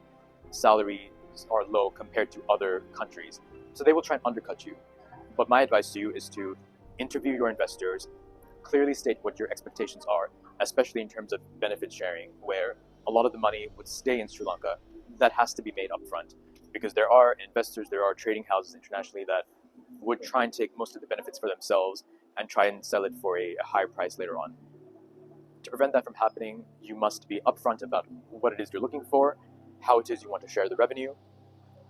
salaries are low compared to other countries. So they will try and undercut you. But my advice to you is to interview your investors, clearly state what your expectations are, especially in terms of benefit sharing, where a lot of the money would stay in Sri Lanka. That has to be made upfront, because there are investors, there are trading houses internationally that would try and take most of the benefits for themselves and try and sell it for a higher price later on. To prevent that from happening, you must be upfront about what it is you're looking for, how it is you want to share the revenue,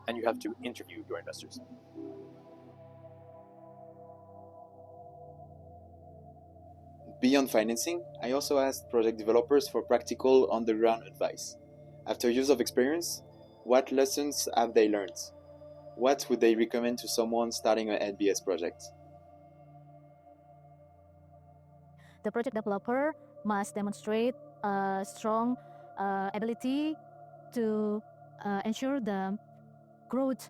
and you have to interview your investors. Beyond financing, I also asked project developers for practical on-the-ground advice. After years of experience, what lessons have they learned? What would they recommend to someone starting an NBS project? The project developer must demonstrate a strong ability to ensure the growth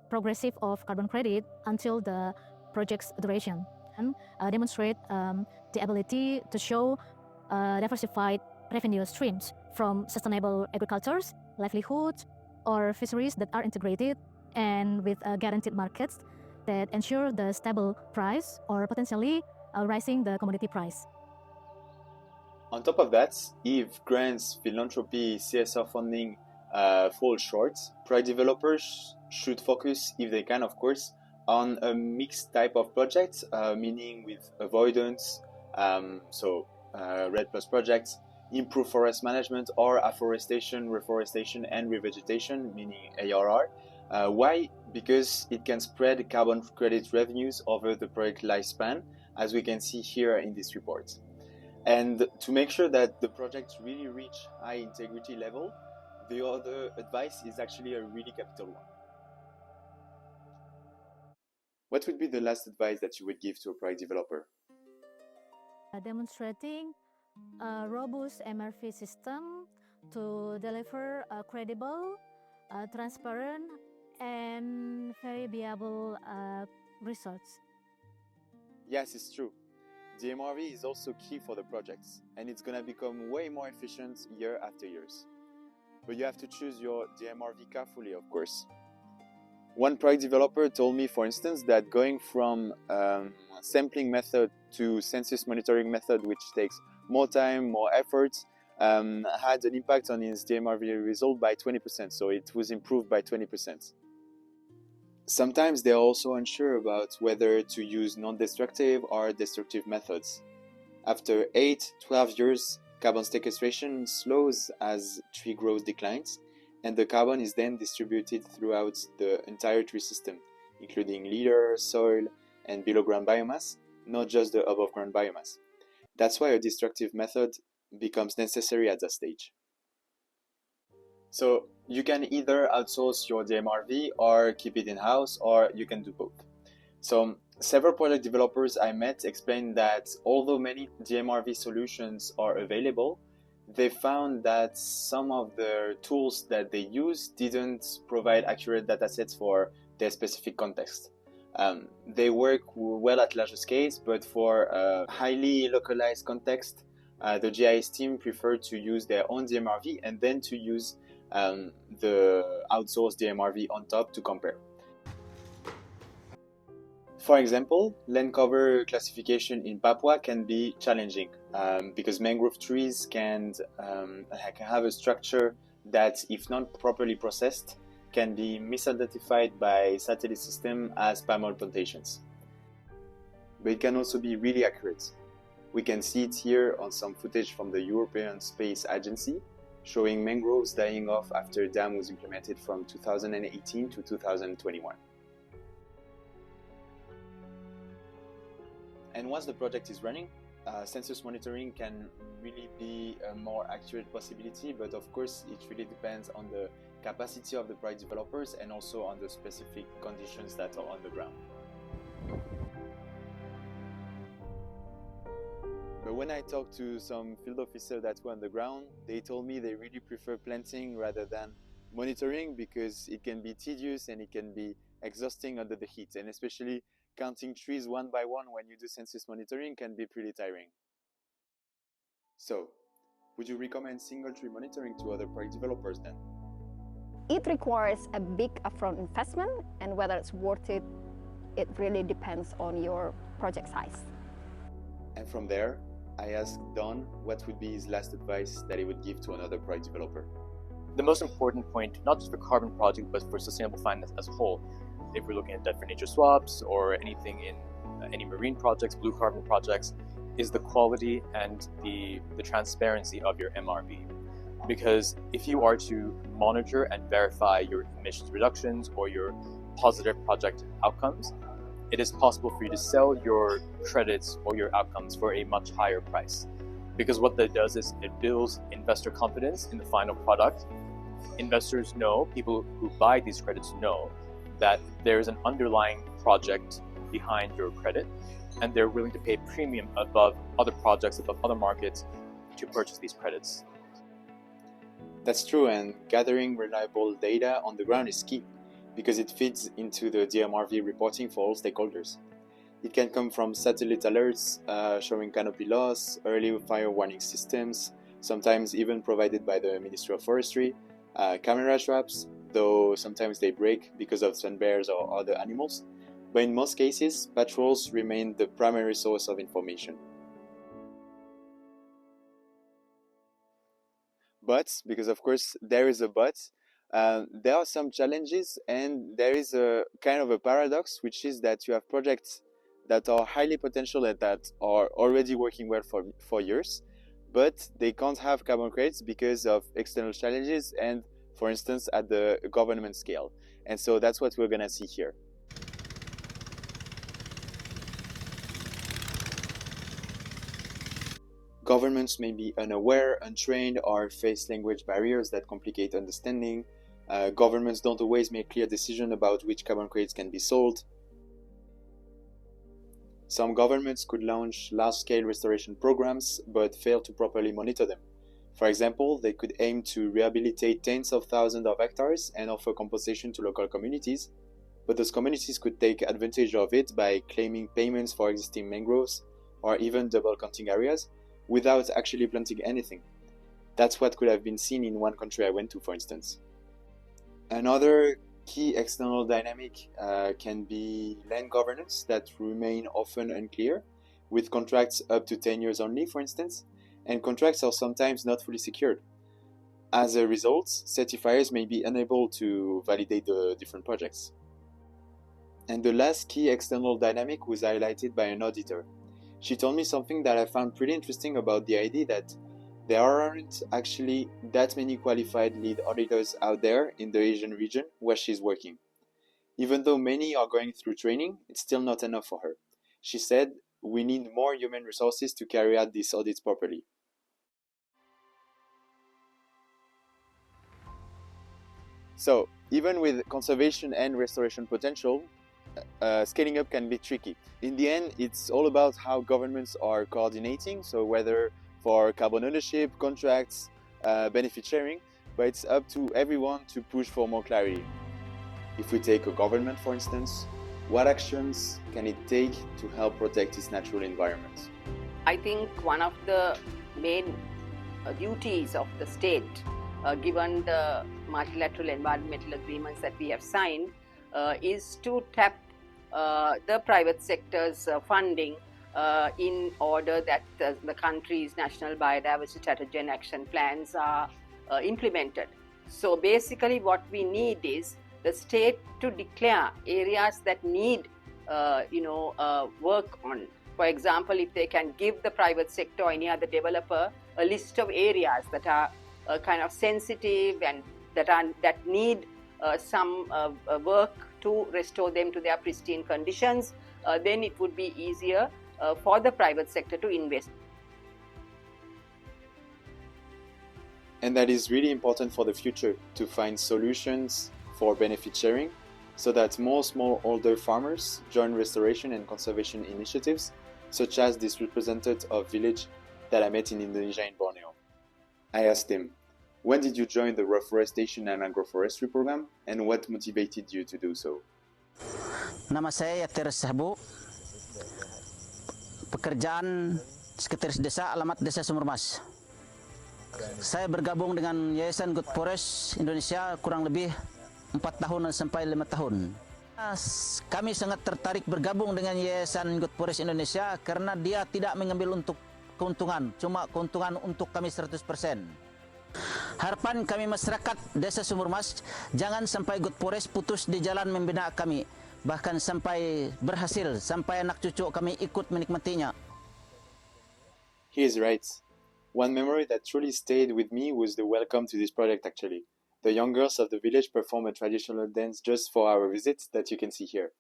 progressive of carbon credit until the project's duration, and demonstrate the ability to show diversified revenue streams from sustainable agricultures, livelihoods, or fisheries that are integrated and with guaranteed markets that ensure the stable price or potentially rising the commodity price. On top of that, if grants, philanthropy, CSR funding fall short, project developers should focus, if they can, of course, on a mixed type of project, meaning with avoidance, REDD+ projects, improve forest management, or afforestation, reforestation, and revegetation, meaning ARR. Why? Because it can spread carbon credit revenues over the project lifespan, as we can see here in this report. And to make sure that the projects really reach high integrity level, the other advice is actually a really capital one. What would be the last advice that you would give to a project developer? Demonstrating a robust MRV system to deliver credible, transparent, and very viable results. Yes, it's true. The MRV is also key for the projects, and it's going to become way more efficient year after years. But you have to choose your DMRV carefully, of course. One project developer told me, for instance, that going from sampling method to census monitoring method, which takes more time, more effort, had an impact on his DMRV result by 20%, so it was improved by 20%. Sometimes they are also unsure about whether to use non-destructive or destructive methods. After 8-12 years, carbon sequestration slows as tree growth declines, and the carbon is then distributed throughout the entire tree system, including leader, soil, and below-ground biomass, not just the above-ground biomass. That's why a destructive method becomes necessary at that stage. So you can either outsource your DMRV or keep it in-house, or you can do both. So several project developers I met explained that although many DMRV solutions are available, they found that some of the tools that they use didn't provide accurate datasets for their specific context. They work well at larger scales, but for a highly localized context, the GIS team preferred to use their own DMRV and then to use the outsourced DMRV on top to compare. For example, land cover classification in Papua can be challenging because mangrove trees can have a structure that, if not properly processed, can be misidentified by satellite system as palm oil plantations. But it can also be really accurate. We can see it here on some footage from the European Space Agency, showing mangroves dying off after a dam was implemented from 2018 to 2021. And once the project is running, census monitoring can really be a more accurate possibility, but of course it really depends on the capacity of the project developers and also on the specific conditions that are on the ground. But when I talked to some field officers that were on the ground, they told me they really prefer planting rather than monitoring because it can be tedious and it can be exhausting under the heat, and especially counting trees one by one when you do census monitoring can be pretty tiring. So, would you recommend single tree monitoring to other project developers then? It requires a big upfront investment, and whether it's worth it, it really depends on your project size. And from there, I asked Don what would be his last advice that he would give to another project developer. The most important point, not just for carbon projects, but for sustainable finance as a whole, if we're looking at debt for nature swaps or anything in any marine projects, blue carbon projects, is the quality and the transparency of your MRV. Because if you are to monitor and verify your emissions reductions or your positive project outcomes, it is possible for you to sell your credits or your outcomes for a much higher price. Because what that does is it builds investor confidence in the final product. Investors know, people who buy these credits know, that there is an underlying project behind your credit, and they're willing to pay premium above other projects, above other markets to purchase these credits. That's true, and gathering reliable data on the ground is key because it feeds into the DMRV reporting for all stakeholders. It can come from satellite alerts showing canopy loss, early fire warning systems, sometimes even provided by the Ministry of Forestry, camera traps, though sometimes they break because of sun bears or other animals. But in most cases, patrols remain the primary source of information. But, because of course there is a but, there are some challenges, and there is a kind of a paradox, which is that you have projects that are highly potential and that are already working well for years, but they can't have carbon credits because of external challenges and, for instance, at the government scale. And so that's what we're going to see here. Governments may be unaware, untrained, or face language barriers that complicate understanding. Governments don't always make clear decisions about which carbon credits can be sold. Some governments could launch large-scale restoration programs but fail to properly monitor them. For example, they could aim to rehabilitate tens of thousands of hectares and offer compensation to local communities, but those communities could take advantage of it by claiming payments for existing mangroves or even double counting areas without actually planting anything. That's what could have been seen in one country I went to, for instance. Another key external dynamic can be land governance that remain often unclear, with contracts up to 10 years only, for instance, and contracts are sometimes not fully secured. As a result, certifiers may be unable to validate the different projects. And the last key external dynamic was highlighted by an auditor. She told me something that I found pretty interesting about the idea that there aren't actually that many qualified lead auditors out there in the Asian region where she's working. Even though many are going through training, it's still not enough for her. She said, we need more human resources to carry out these audits properly. So, even with conservation and restoration potential, scaling up can be tricky. In the end, it's all about how governments are coordinating, so whether for carbon ownership, contracts, benefit sharing, but it's up to everyone to push for more clarity. If we take a government, for instance, what actions can it take to help protect its natural environment? I think one of the main duties of the state, given the multilateral environmental agreements that we have signed, is to tap the private sector's funding in order that the country's national biodiversity strategy and action plans are implemented. So basically what we need is the state to declare areas that need work on. For example, if they can give the private sector or any other developer a list of areas that are kind of sensitive and that need some work to restore them to their pristine conditions, then it would be easier for the private sector to invest. And that is really important for the future, to find solutions for benefit sharing so that more smallholder farmers join restoration and conservation initiatives, such as this representative of village that I met in Indonesia in Borneo. I asked him, when did you join the reforestation and agroforestry program, and what motivated you to do so? Nama saya Yatir Sabu, pekerjaan sekretaris desa, alamat Desa Sumurmas. Saya bergabung dengan Yayasan Good Forest Indonesia kurang lebih 4 tahun sampai 5 tahun. Kami sangat tertarik bergabung dengan Yayasan Good Forest Indonesia karena dia tidak mengambil untuk keuntungan, cuma keuntungan untuk kami 100%. Harapan kami masyarakat Desa Sumurmas, jangan sampai Good Forest putus di jalan membina kami, bahkan sampai berhasil, sampai anak cucu kami ikut menikmatinya. He is right. One memory that truly stayed with me was the welcome to this project actually. The young girls of the village perform a traditional dance just for our visit that you can see here.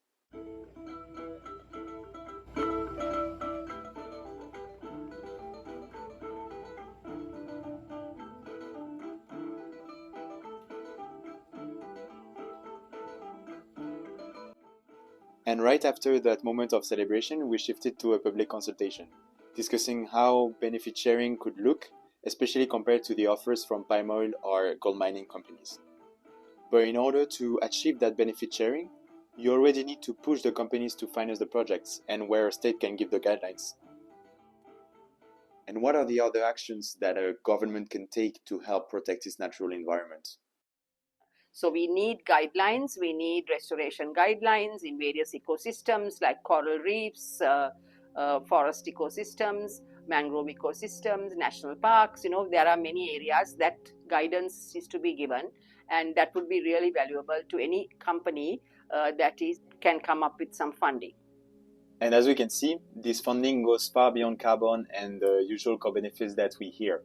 And right after that moment of celebration, we shifted to a public consultation, discussing how benefit sharing could look especially compared to the offers from palm oil or gold mining companies. But in order to achieve that benefit sharing, you already need to push the companies to finance the projects and where a state can give the guidelines. And what are the other actions that a government can take to help protect its natural environment? So we need guidelines, we need restoration guidelines in various ecosystems like coral reefs, forest ecosystems, mangrove ecosystems, national parks. There are many areas that guidance is to be given, and that would be really valuable to any company that can come up with some funding. And as we can see, this funding goes far beyond carbon and the usual co-benefits that we hear,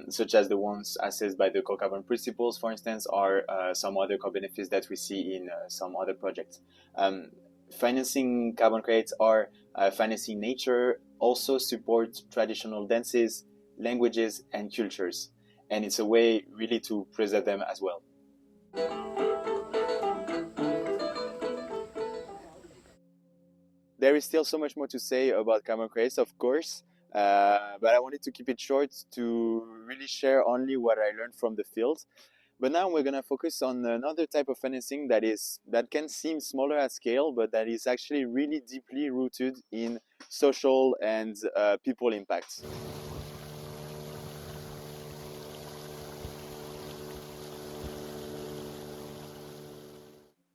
such as the ones assessed by the co-carbon principles, for instance, or some other co-benefits that we see in some other projects. Financing carbon credits or financing nature also support traditional dances, languages, and cultures. And it's a way really to preserve them as well. There is still so much more to say about carbon credits, of course, but I wanted to keep it short to really share only what I learned from the field. But now we're going to focus on another type of financing that can seem smaller at scale, but that is actually really deeply rooted in social and people impacts.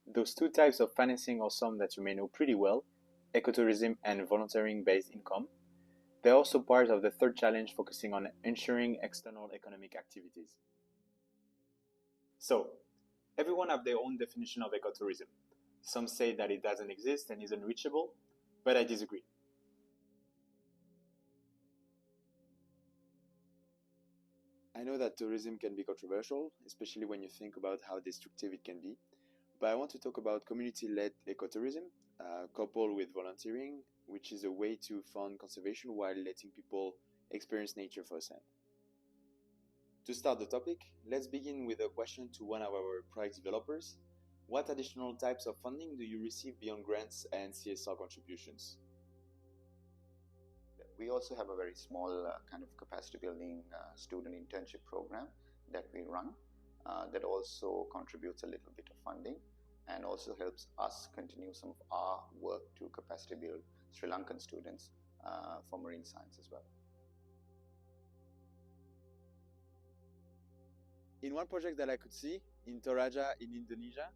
Those two types of financing are some that you may know pretty well: ecotourism and volunteering-based income. They're also part of the third challenge, focusing on ensuring external economic activities. So, everyone have their own definition of ecotourism. Some say that it doesn't exist and is unreachable, but I disagree. I know that tourism can be controversial, especially when you think about how destructive it can be, but I want to talk about community-led ecotourism, coupled with volunteering, which is a way to fund conservation while letting people experience nature firsthand. To start the topic, let's begin with a question to one of our project developers. What additional types of funding do you receive beyond grants and CSR contributions? We also have a very small kind of capacity building student internship program that we run that also contributes a little bit of funding and also helps us continue some of our work to capacity build Sri Lankan students for marine science as well. In one project that I could see, in Toraja in Indonesia,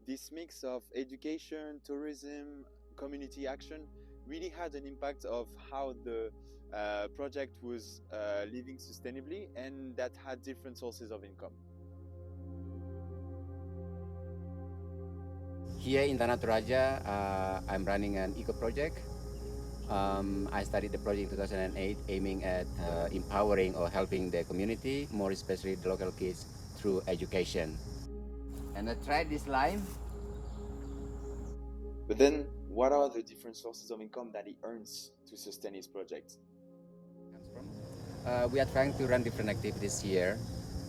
this mix of education, tourism, community action really had an impact of how the project was living sustainably, and that had different sources of income. Here in Tanah Toraja, I'm running an eco project. I started the project in 2008, aiming at empowering or helping the community, more especially the local kids, through education. And I tried this lime. But then, what are the different sources of income that he earns to sustain his project? We are trying to run different activities here,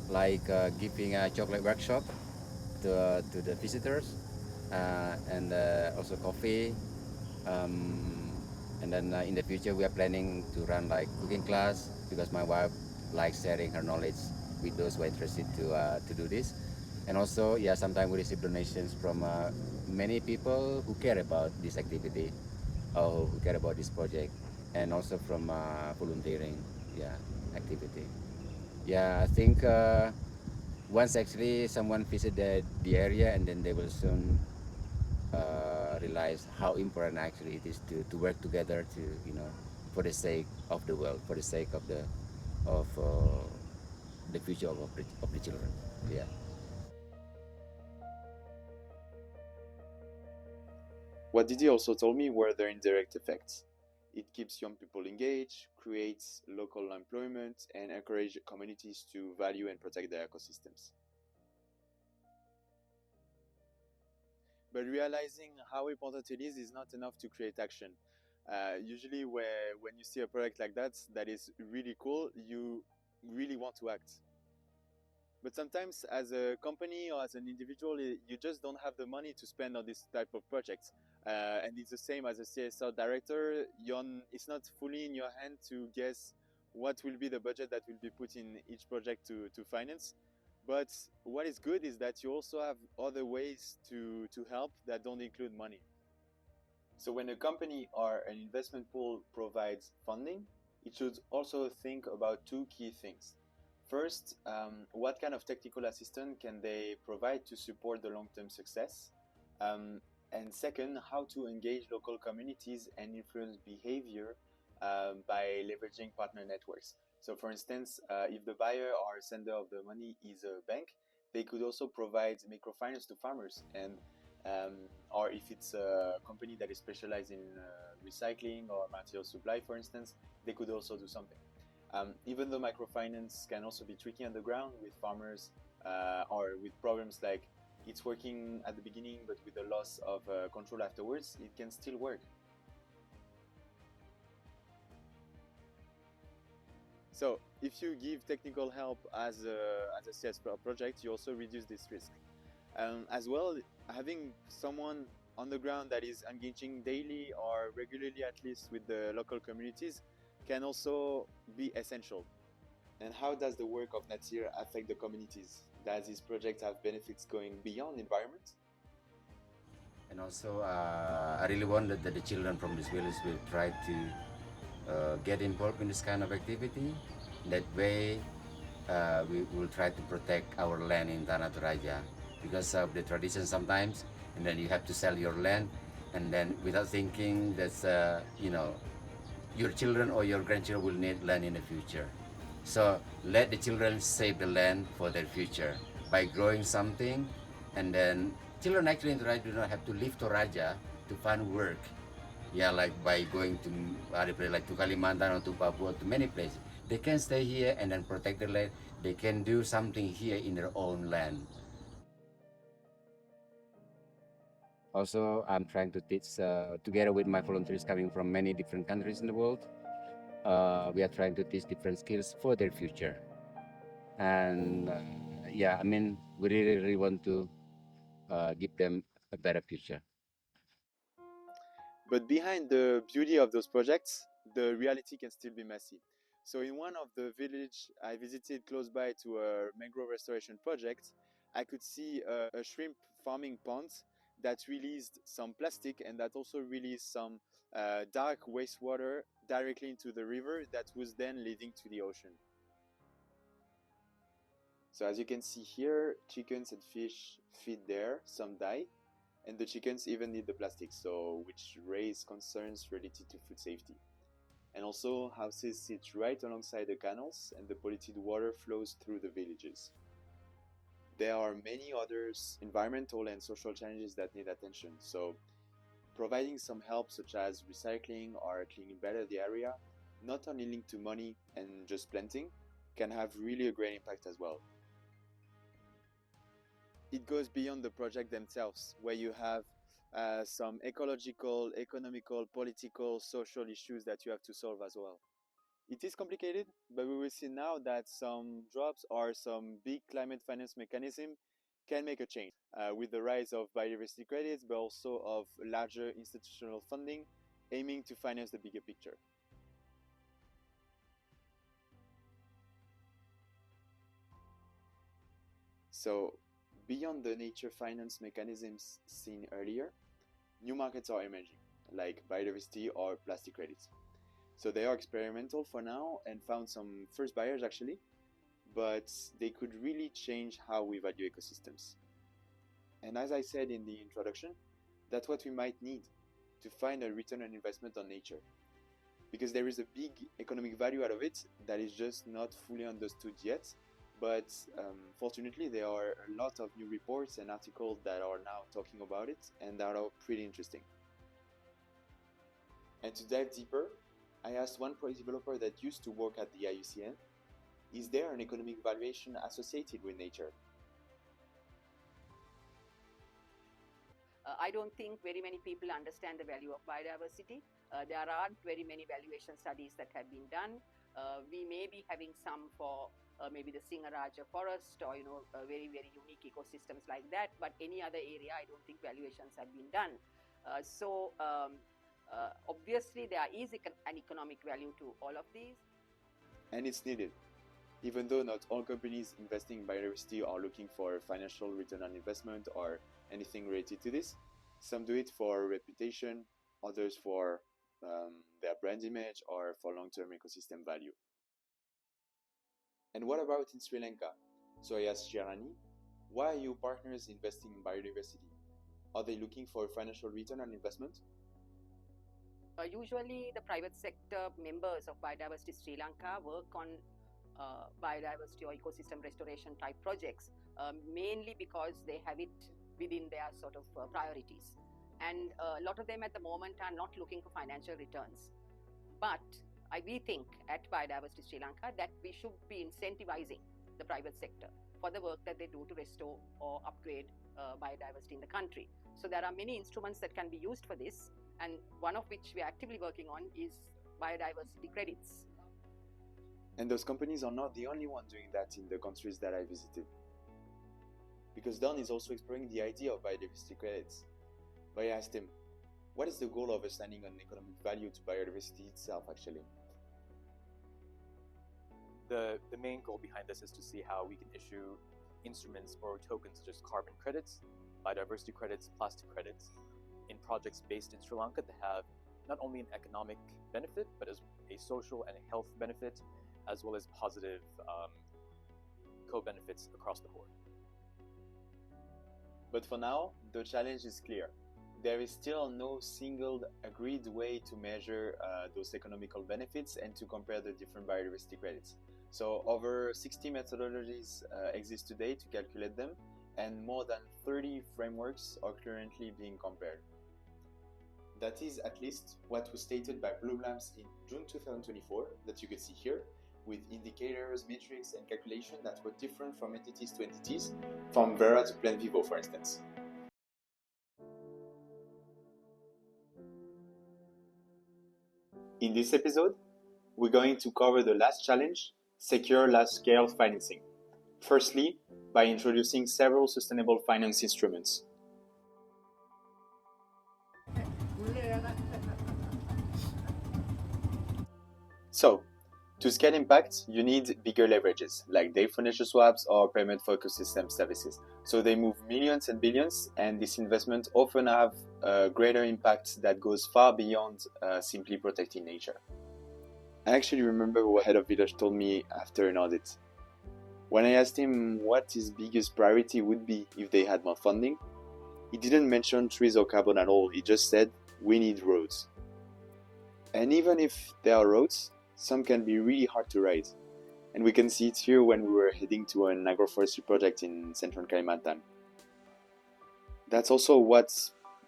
like giving a chocolate workshop to the visitors, and also coffee. And then in the future, we are planning to run like cooking class, because my wife likes sharing her knowledge with those who are interested to do this. And also, yeah, sometimes we receive donations from many people who care about this activity or who care about this project, and also from volunteering, activity. Yeah, I think once actually someone visited the area, and then they will soon realize how important actually it is to work together to, for the sake of the world, for the sake of the future of the children. Yeah. What Didier also told me were the indirect effects. It keeps young people engaged, creates local employment, and encourages communities to value and protect their ecosystems. But realizing how important it is not enough to create action. Usually when you see a project like that is really cool, you really want to act. But sometimes as a company or as an individual, you just don't have the money to spend on this type of projects. And it's the same as a CSR director. It's not fully in your hand to guess what will be the budget that will be put in each project to finance. But what is good is that you also have other ways to help that don't include money. So when a company or an investment pool provides funding, it should also think about two key things. First, what kind of technical assistance can they provide to support the long-term success? And second, how to engage local communities and influence behavior by leveraging partner networks. So for instance, if the buyer or sender of the money is a bank, they could also provide microfinance to farmers, and or if it's a company that is specialized in recycling or material supply, for instance, they could also do something. Even though microfinance can also be tricky on the ground with farmers or with problems like it's working at the beginning but with the loss of control afterwards, it can still work. So if you give technical help as a CS project, you also reduce this risk. As well, having someone on the ground that is engaging daily or regularly at least with the local communities can also be essential. And how does the work of Natir affect the communities? Does this project have benefits going beyond environment? And also, I really wanted that the children from this village will try to get involved in this kind of activity. That way, we will try to protect our land in Tanah Toraja because of the tradition sometimes, and then you have to sell your land, and then without thinking that your children or your grandchildren will need land in the future. So let the children save the land for their future by growing something, and then children actually in Toraja do not have to leave Toraja to find work. Yeah, like by going to other places like to Kalimantan or to Papua, to many places. They can stay here and then protect the land. They can do something here in their own land. Also, I'm trying to teach, together with my volunteers coming from many different countries in the world, we are trying to teach different skills for their future. And yeah, I mean, we really want to give them a better future. But behind the beauty of those projects, the reality can still be messy. So in one of the villages I visited close by to a mangrove restoration project, I could see a shrimp farming pond that released some plastic and that also released some dark wastewater directly into the river that was then leading to the ocean. So as you can see here, chickens and fish feed there, some die, and the chickens even need the plastic, so which raise concerns related to food safety. And also, houses sit right alongside the canals and the polluted water flows through the villages. There are many other environmental and social challenges that need attention, so providing some help such as recycling or cleaning better the area, not only linked to money and just planting, can have really a great impact as well. It goes beyond the project themselves, where you have some ecological, economical, political, social issues that you have to solve as well. It is complicated, but we will see now that some drops or some big climate finance mechanism can make a change with the rise of biodiversity credits, but also of larger institutional funding aiming to finance the bigger picture. So, beyond the nature finance mechanisms seen earlier, new markets are emerging, like biodiversity or plastic credits. So they are experimental for now and found some first buyers actually, but they could really change how we value ecosystems. And as I said in the introduction, that's what we might need to find a return on investment on nature. Because there is a big economic value out of it that is just not fully understood yet. But fortunately, there are a lot of new reports and articles that are now talking about it and that are pretty interesting. And to dive deeper, I asked one project developer that used to work at the IUCN, is there an economic valuation associated with nature? I don't think very many people understand the value of biodiversity. There aren't very many valuation studies that have been done. We may be having some for maybe the Singaraja forest or very, very unique ecosystems like that, but any other area I don't think valuations have been done. Obviously there is an economic value to all of these. And it's needed. Even though not all companies investing in biodiversity are looking for financial return on investment or anything related to this, some do it for reputation, others for their brand image or for long-term ecosystem value. And what about in Sri Lanka? So I asked Sharani, why are your partners investing in biodiversity? Are they looking for a financial return on investment? Usually the private sector members of Biodiversity Sri Lanka work on biodiversity or ecosystem restoration type projects, mainly because they have it within their sort of priorities. And a lot of them at the moment are not looking for financial returns. But we think at Biodiversity Sri Lanka that we should be incentivizing the private sector for the work that they do to restore or upgrade biodiversity in the country. So there are many instruments that can be used for this, and one of which we are actively working on is biodiversity credits. And those companies are not the only ones doing that in the countries that I visited. Because Don is also exploring the idea of biodiversity credits. But I asked him, what is the goal of assigning an economic value to biodiversity itself actually? The main goal behind this is to see how we can issue instruments or tokens such as carbon credits, biodiversity credits, plastic credits in projects based in Sri Lanka that have not only an economic benefit, but as a social and a health benefit, as well as positive co-benefits across the board. But for now, the challenge is clear. There is still no single agreed way to measure those economical benefits and to compare the different biodiversity credits. So over 60 methodologies exist today to calculate them, and more than 30 frameworks are currently being compared. That is at least what was stated by Blue Labs in June 2024, that you can see here, with indicators, metrics, and calculation that were different from entities to entities, from Vera to Plan Vivo, for instance. In this episode, we're going to cover the last challenge, secure large-scale financing. Firstly, by introducing several sustainable finance instruments. So, to scale impact, you need bigger leverages, like day financial swaps or payment for ecosystem services. So they move millions and billions, and this investment often have a greater impact that goes far beyond simply protecting nature. I actually remember what head of village told me after an audit. When I asked him what his biggest priority would be if they had more funding, he didn't mention trees or carbon at all. He just said, we need roads. And even if there are roads, some can be really hard to ride. And we can see it here when we were heading to an agroforestry project in central Kalimantan. That's also what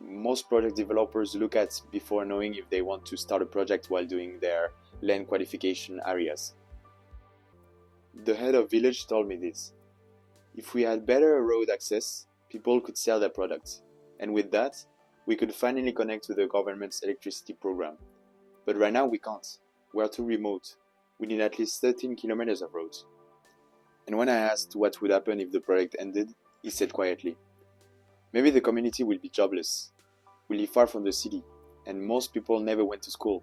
most project developers look at before knowing if they want to start a project while doing their land qualification areas. The head of village told me this. If we had better road access, people could sell their products. And with that, we could finally connect to the government's electricity program. But right now we can't. We are too remote. We need at least 13 kilometers of roads. And when I asked what would happen if the project ended, he said quietly, maybe the community will be jobless. We live far from the city, and most people never went to school,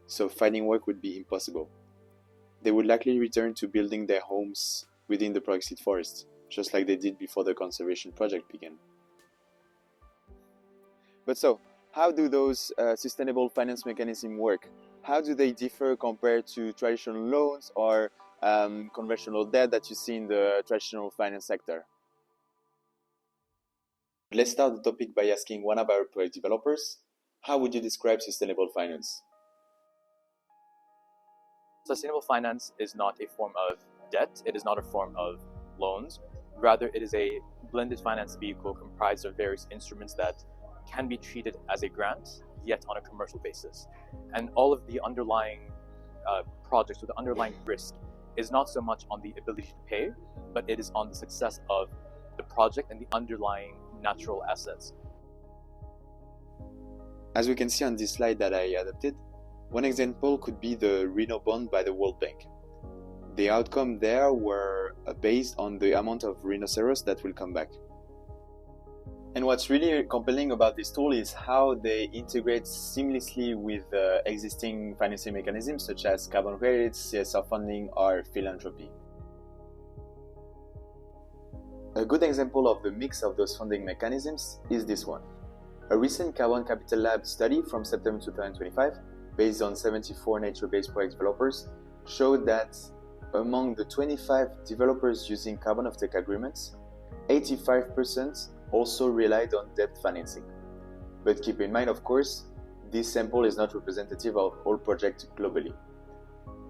so finding work would be impossible. They would likely return to building their homes within the projected forest, just like they did before the conservation project began. But so, how do those sustainable finance mechanisms work? How do they differ compared to traditional loans or conventional debt that you see in the traditional finance sector? Let's start the topic by asking one of our project developers, how would you describe sustainable finance? Sustainable finance is not a form of debt, it is not a form of loans. Rather, it is a blended finance vehicle comprised of various instruments that can be treated as a grant, yet on a commercial basis. And all of the underlying projects or the underlying risk is not so much on the ability to pay, but it is on the success of the project and the underlying natural assets. As we can see on this slide that I adapted, one example could be the Rhino bond by the World Bank. The outcome there were based on the amount of rhinoceros that will come back. And what's really compelling about this tool is how they integrate seamlessly with existing financing mechanisms such as carbon credits, CSR funding, or philanthropy. A good example of the mix of those funding mechanisms is this one. A recent Carbon Capital Lab study from September 2025, based on 74 nature-based project developers, showed that among the 25 developers using carbon offtake agreements, 85% also relied on debt financing. But keep in mind, of course, this sample is not representative of all projects globally.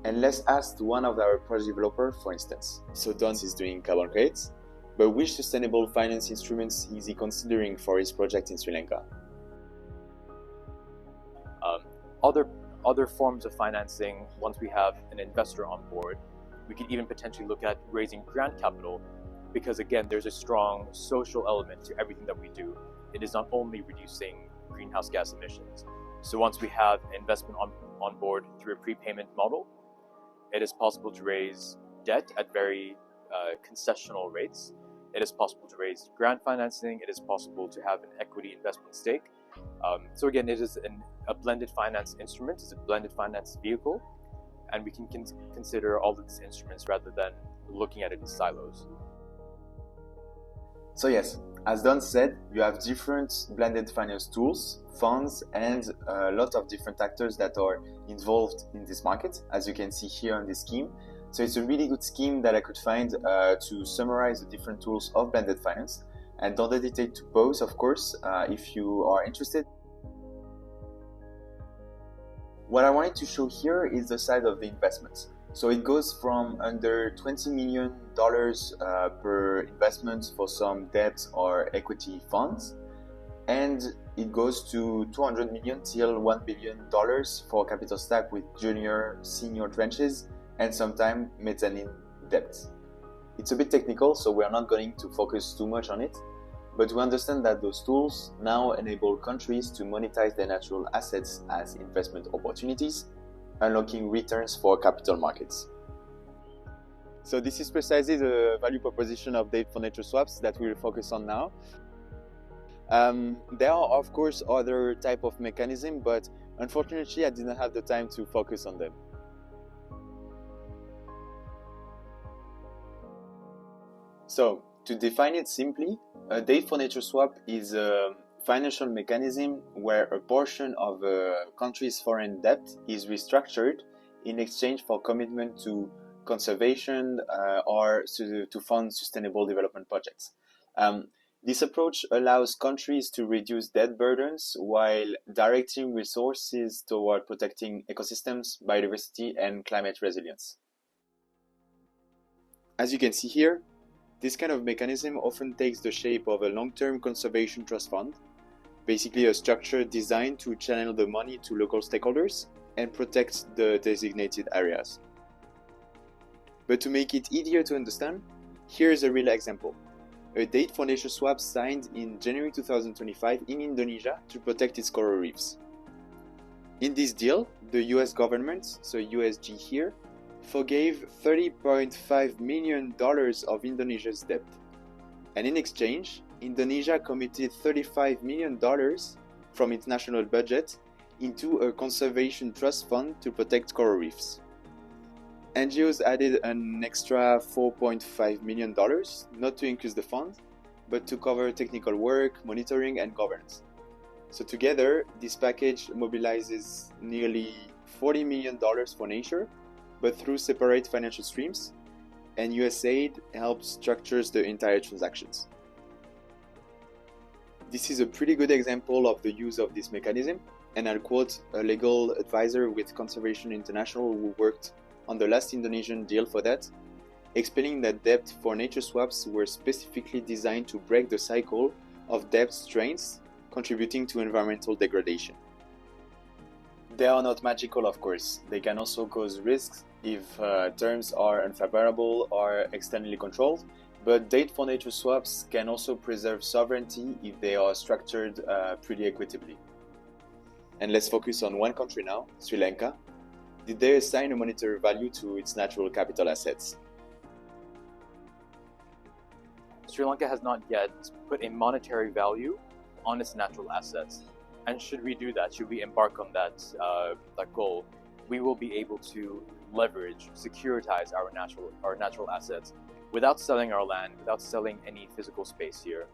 And let's ask one of our project developers, for instance. So Don is doing carbon credits, but which sustainable finance instruments is he considering for his project in Sri Lanka? Other forms of financing, once we have an investor on board, we could even potentially look at raising grant capital, because again, there's a strong social element to everything that we do. It is not only reducing greenhouse gas emissions. So once we have investment on board through a prepayment model, it is possible to raise debt at very concessional rates. It is possible to raise grant financing. It is possible to have an equity investment stake. So again, it is a blended finance instrument. It's a blended finance vehicle, and we can consider all of these instruments rather than looking at it in silos. So yes, as Don said, you have different blended finance tools, funds, and a lot of different actors that are involved in this market, as you can see here on this scheme. So it's a really good scheme that I could find to summarize the different tools of blended finance. And don't hesitate to pause, of course, if you are interested. What I wanted to show here is the side of the investments. So it goes from under $20 million per investment for some debt or equity funds, and it goes to $200 million till $1 billion for capital stack with junior, senior tranches, and sometimes mezzanine debt. It's a bit technical, so we are not going to focus too much on it, but we understand that those tools now enable countries to monetize their natural assets as investment opportunities, unlocking returns for capital markets. So this is precisely the value proposition of debt for nature swaps that we'll focus on now. There are, of course, other type of mechanism, but unfortunately I didn't have the time to focus on them. So, to define it simply, a debt for nature swap is a financial mechanism where a portion of a country's foreign debt is restructured in exchange for commitment to conservation or to fund sustainable development projects. This approach allows countries to reduce debt burdens while directing resources toward protecting ecosystems, biodiversity, and climate resilience. As you can see here, this kind of mechanism often takes the shape of a long-term conservation trust fund, basically a structure designed to channel the money to local stakeholders and protect the designated areas. But to make it easier to understand, here is a real example. A date for nature swap signed in January 2025 in Indonesia to protect its coral reefs. In this deal, the US government, so USG here, forgave $30.5 million of Indonesia's debt. And in exchange, Indonesia committed $35 million from its national budget into a conservation trust fund to protect coral reefs. NGOs added an extra $4.5 million, not to increase the fund, but to cover technical work, monitoring, and governance. So together, this package mobilizes nearly $40 million for nature, but through separate financial streams, and USAID helps structures the entire transactions. This is a pretty good example of the use of this mechanism, and I'll quote a legal advisor with Conservation International who worked on the last Indonesian deal for that, explaining that debt for nature swaps were specifically designed to break the cycle of debt strains, contributing to environmental degradation. They are not magical, of course. They can also cause risks if terms are unfavorable or externally controlled, but debt for nature swaps can also preserve sovereignty if they are structured pretty equitably. And let's focus on one country now, Sri Lanka. Did they assign a monetary value to its natural capital assets? Sri Lanka has not yet put a monetary value on its natural assets. And should we do that, should we embark on that goal, we will be able to leverage, securitize our natural assets without selling our land, without selling any physical space here.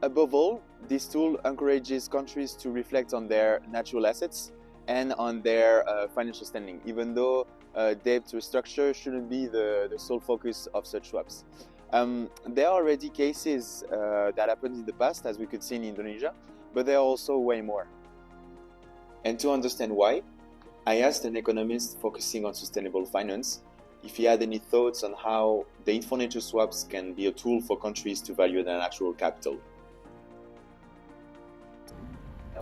Above all, this tool encourages countries to reflect on their natural assets and on their financial standing, even though debt restructure shouldn't be the sole focus of such swaps. There are already cases that happened in the past, as we could see in Indonesia, but there are also way more. And to understand why, I asked an economist focusing on sustainable finance if he had any thoughts on how the info-nature swaps can be a tool for countries to value their natural capital.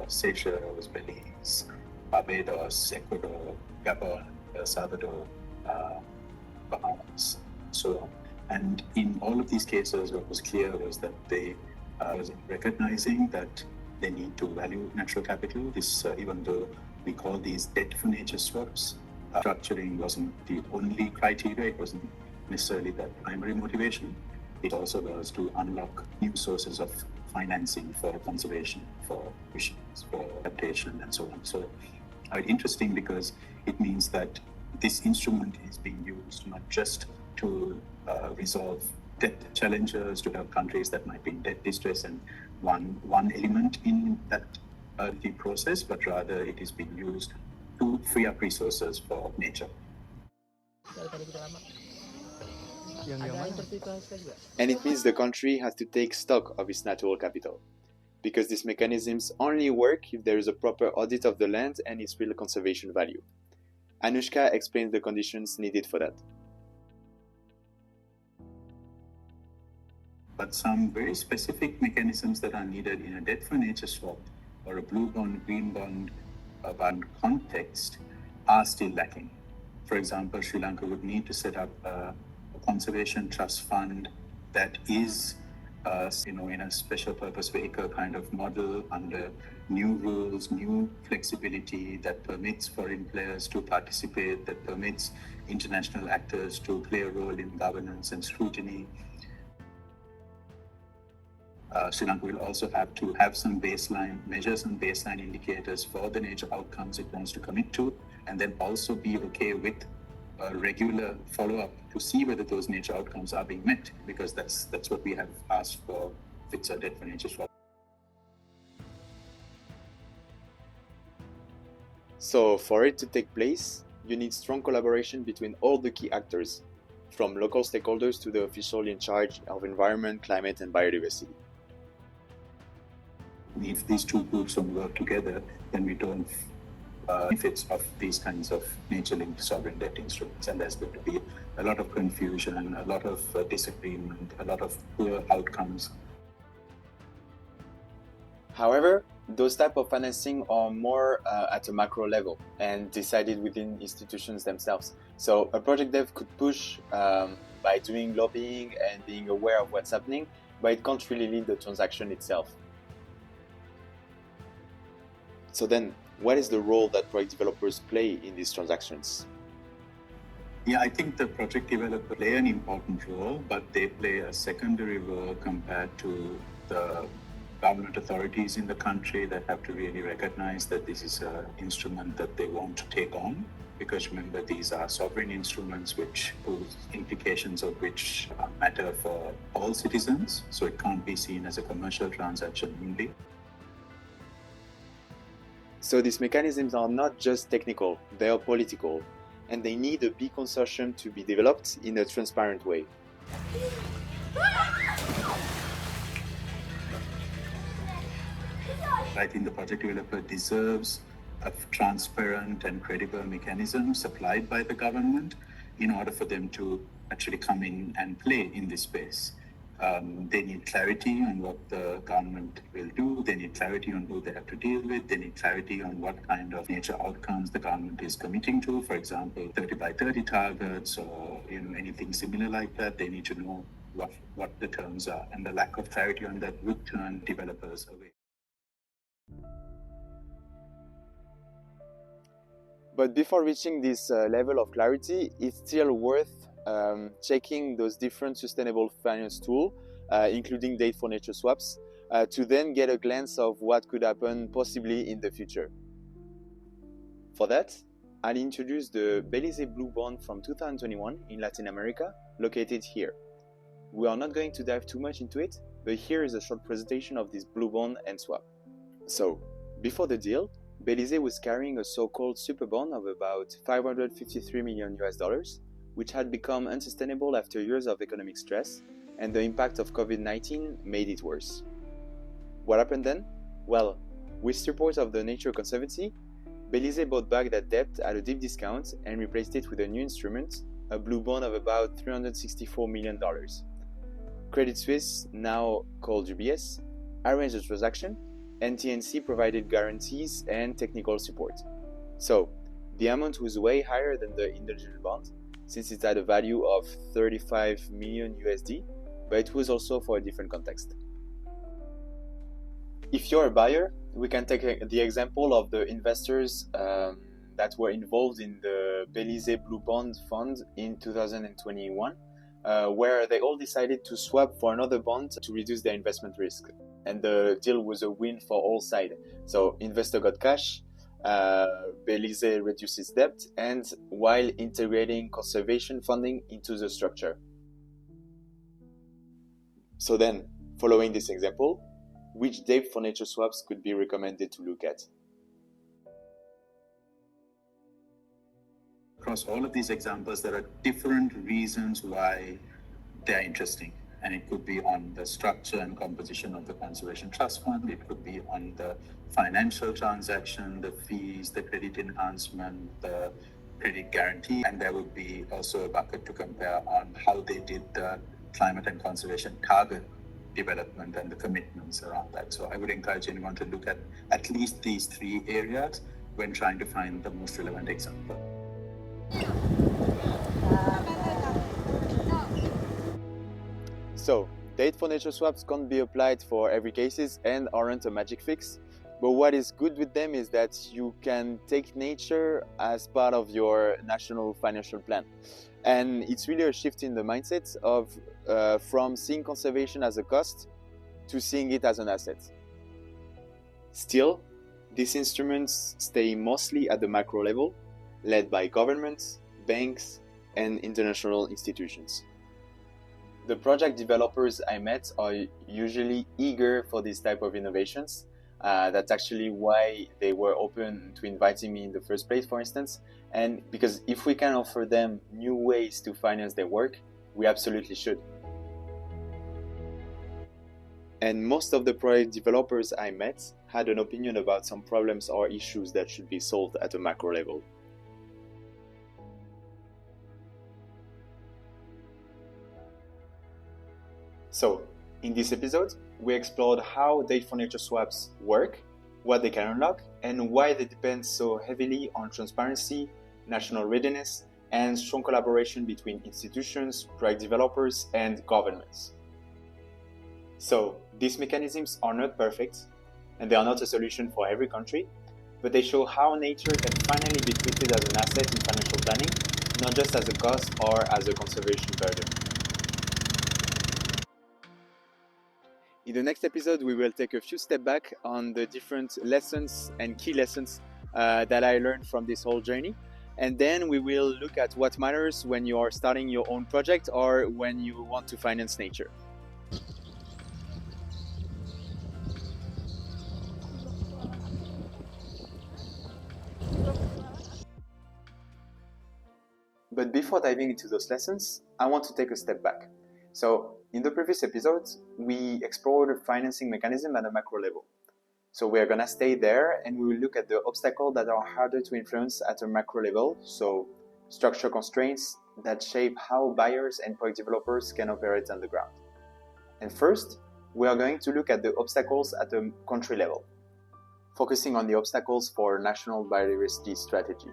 Seychelles, Belize, Barbados, Ecuador, Gabon, El Salvador, Bahamas, so on. And in all of these cases, what was clear was that they was recognizing that they need to value natural capital. This, even though we call these debt for nature swaps, structuring wasn't the only criteria. It wasn't necessarily the primary motivation. It also was to unlock new sources of financing for conservation, for missions, for adaptation, and so on. So interesting because it means that this instrument is being used not just to resolve debt challenges, to help countries that might be in debt distress and one element in that the process, but rather it is being used to free up resources for nature. And it means the country has to take stock of its natural capital, because these mechanisms only work if there is a proper audit of the land and its real conservation value. Anushka explains the conditions needed for that. But some very specific mechanisms that are needed in a debt for nature swap or a blue bond, green bond context are still lacking. For example, Sri Lanka would need to set up a conservation trust fund that is in a special purpose vehicle kind of model under new rules, new flexibility that permits foreign players to participate, that permits international actors to play a role in governance and scrutiny. Sri Lanka will also have to have some baseline measures and baseline indicators for the nature outcomes it wants to commit to, and then also be okay with a regular follow-up to see whether those nature outcomes are being met, because that's what we have asked for with our debt for nature swap. So for it to take place, you need strong collaboration between all the key actors, from local stakeholders to the official in charge of environment, climate and biodiversity. If these two groups don't work together, then we don't benefits of these kinds of nature-linked sovereign debt instruments, and there's going to be a lot of confusion, a lot of disagreement, a lot of poor outcomes. However, those type of financing are more at a macro level and decided within institutions themselves. So a project dev could push by doing lobbying and being aware of what's happening, but it can't really lead the transaction itself. So then, what is the role that project developers play in these transactions? Yeah, I think the project developers play an important role, but they play a secondary role compared to the government authorities in the country that have to really recognize that this is an instrument that they want to take on. Because remember, these are sovereign instruments whose implications of which matter for all citizens, so it can't be seen as a commercial transaction only. So these mechanisms are not just technical, they are political, and they need a big consortium to be developed in a transparent way. I think the project developer deserves a transparent and credible mechanism supplied by the government in order for them to actually come in and play in this space. They need clarity on what the government will do. They need clarity on who they have to deal with. They need clarity on what kind of nature outcomes the government is committing to. For example, 30 by 30 targets or anything similar like that. They need to know what the terms are, and the lack of clarity on that would turn developers away. But before reaching this level of clarity, it's still worth checking those different sustainable finance tools including date for nature swaps, to then get a glance of what could happen possibly in the future. For that, I'll introduce the Belize Blue Bond from 2021 in Latin America, located here. We are not going to dive too much into it, but here is a short presentation of this blue bond and swap. So, before the deal, Belize was carrying a so-called super bond of about $553 million, which had become unsustainable after years of economic stress, and the impact of COVID-19 made it worse. What happened then? Well, with support of the Nature Conservancy, Belize bought back that debt at a deep discount and replaced it with a new instrument, a blue bond of about $364 million. Credit Suisse, now called UBS, arranged the transaction, and TNC provided guarantees and technical support. So, the amount was way higher than the individual bond, since it had a value of 35 million USD, but it was also for a different context. If you're a buyer, we can take the example of the investors that were involved in the Belize Blue Bond Fund in 2021, where they all decided to swap for another bond to reduce their investment risk. And the deal was a win for all sides. So investor got cash, Belize reduced its debt, and while integrating conservation funding into the structure. So then, following this example, which date for nature swaps could be recommended to look at? Across all of these examples, there are different reasons why they're interesting. And it could be on the structure and composition of the conservation trust fund. It could be on the financial transaction, the fees, the credit enhancement, the credit guarantee. And there would be also a bucket to compare on how they did the climate and conservation target development and the commitments around that. So I would encourage anyone to look at least these three areas when trying to find the most relevant example. So, date for nature swaps can't be applied for every cases and aren't a magic fix. But what is good with them is that you can take nature as part of your national financial plan. And it's really a shift in the mindset of from seeing conservation as a cost to seeing it as an asset. Still, these instruments stay mostly at the macro level, led by governments, banks, and international institutions. The project developers I met are usually eager for this type of innovations. That's actually why they were open to inviting me in the first place, for instance. And because if we can offer them new ways to finance their work, we absolutely should. And most of the project developers I met had an opinion about some problems or issues that should be solved at a macro level. So, in this episode, we explored how date for nature swaps work, what they can unlock, and why they depend so heavily on transparency, national readiness, and strong collaboration between institutions, project developers, and governments. So, these mechanisms are not perfect, and they are not a solution for every country, but they show how nature can finally be treated as an asset in financial planning, not just as a cost or as a conservation burden. In the next episode, we will take a few steps back on the different lessons and key lessons that I learned from this whole journey. And then we will look at what matters when you are starting your own project or when you want to finance nature. But before diving into those lessons, I want to take a step back. So, in the previous episode, we explored the financing mechanism at a macro level. So we are going to stay there and we will look at the obstacles that are harder to influence at a macro level, so structural constraints that shape how buyers and project developers can operate on the ground. And first, we are going to look at the obstacles at the country level, focusing on the obstacles for national biodiversity strategy.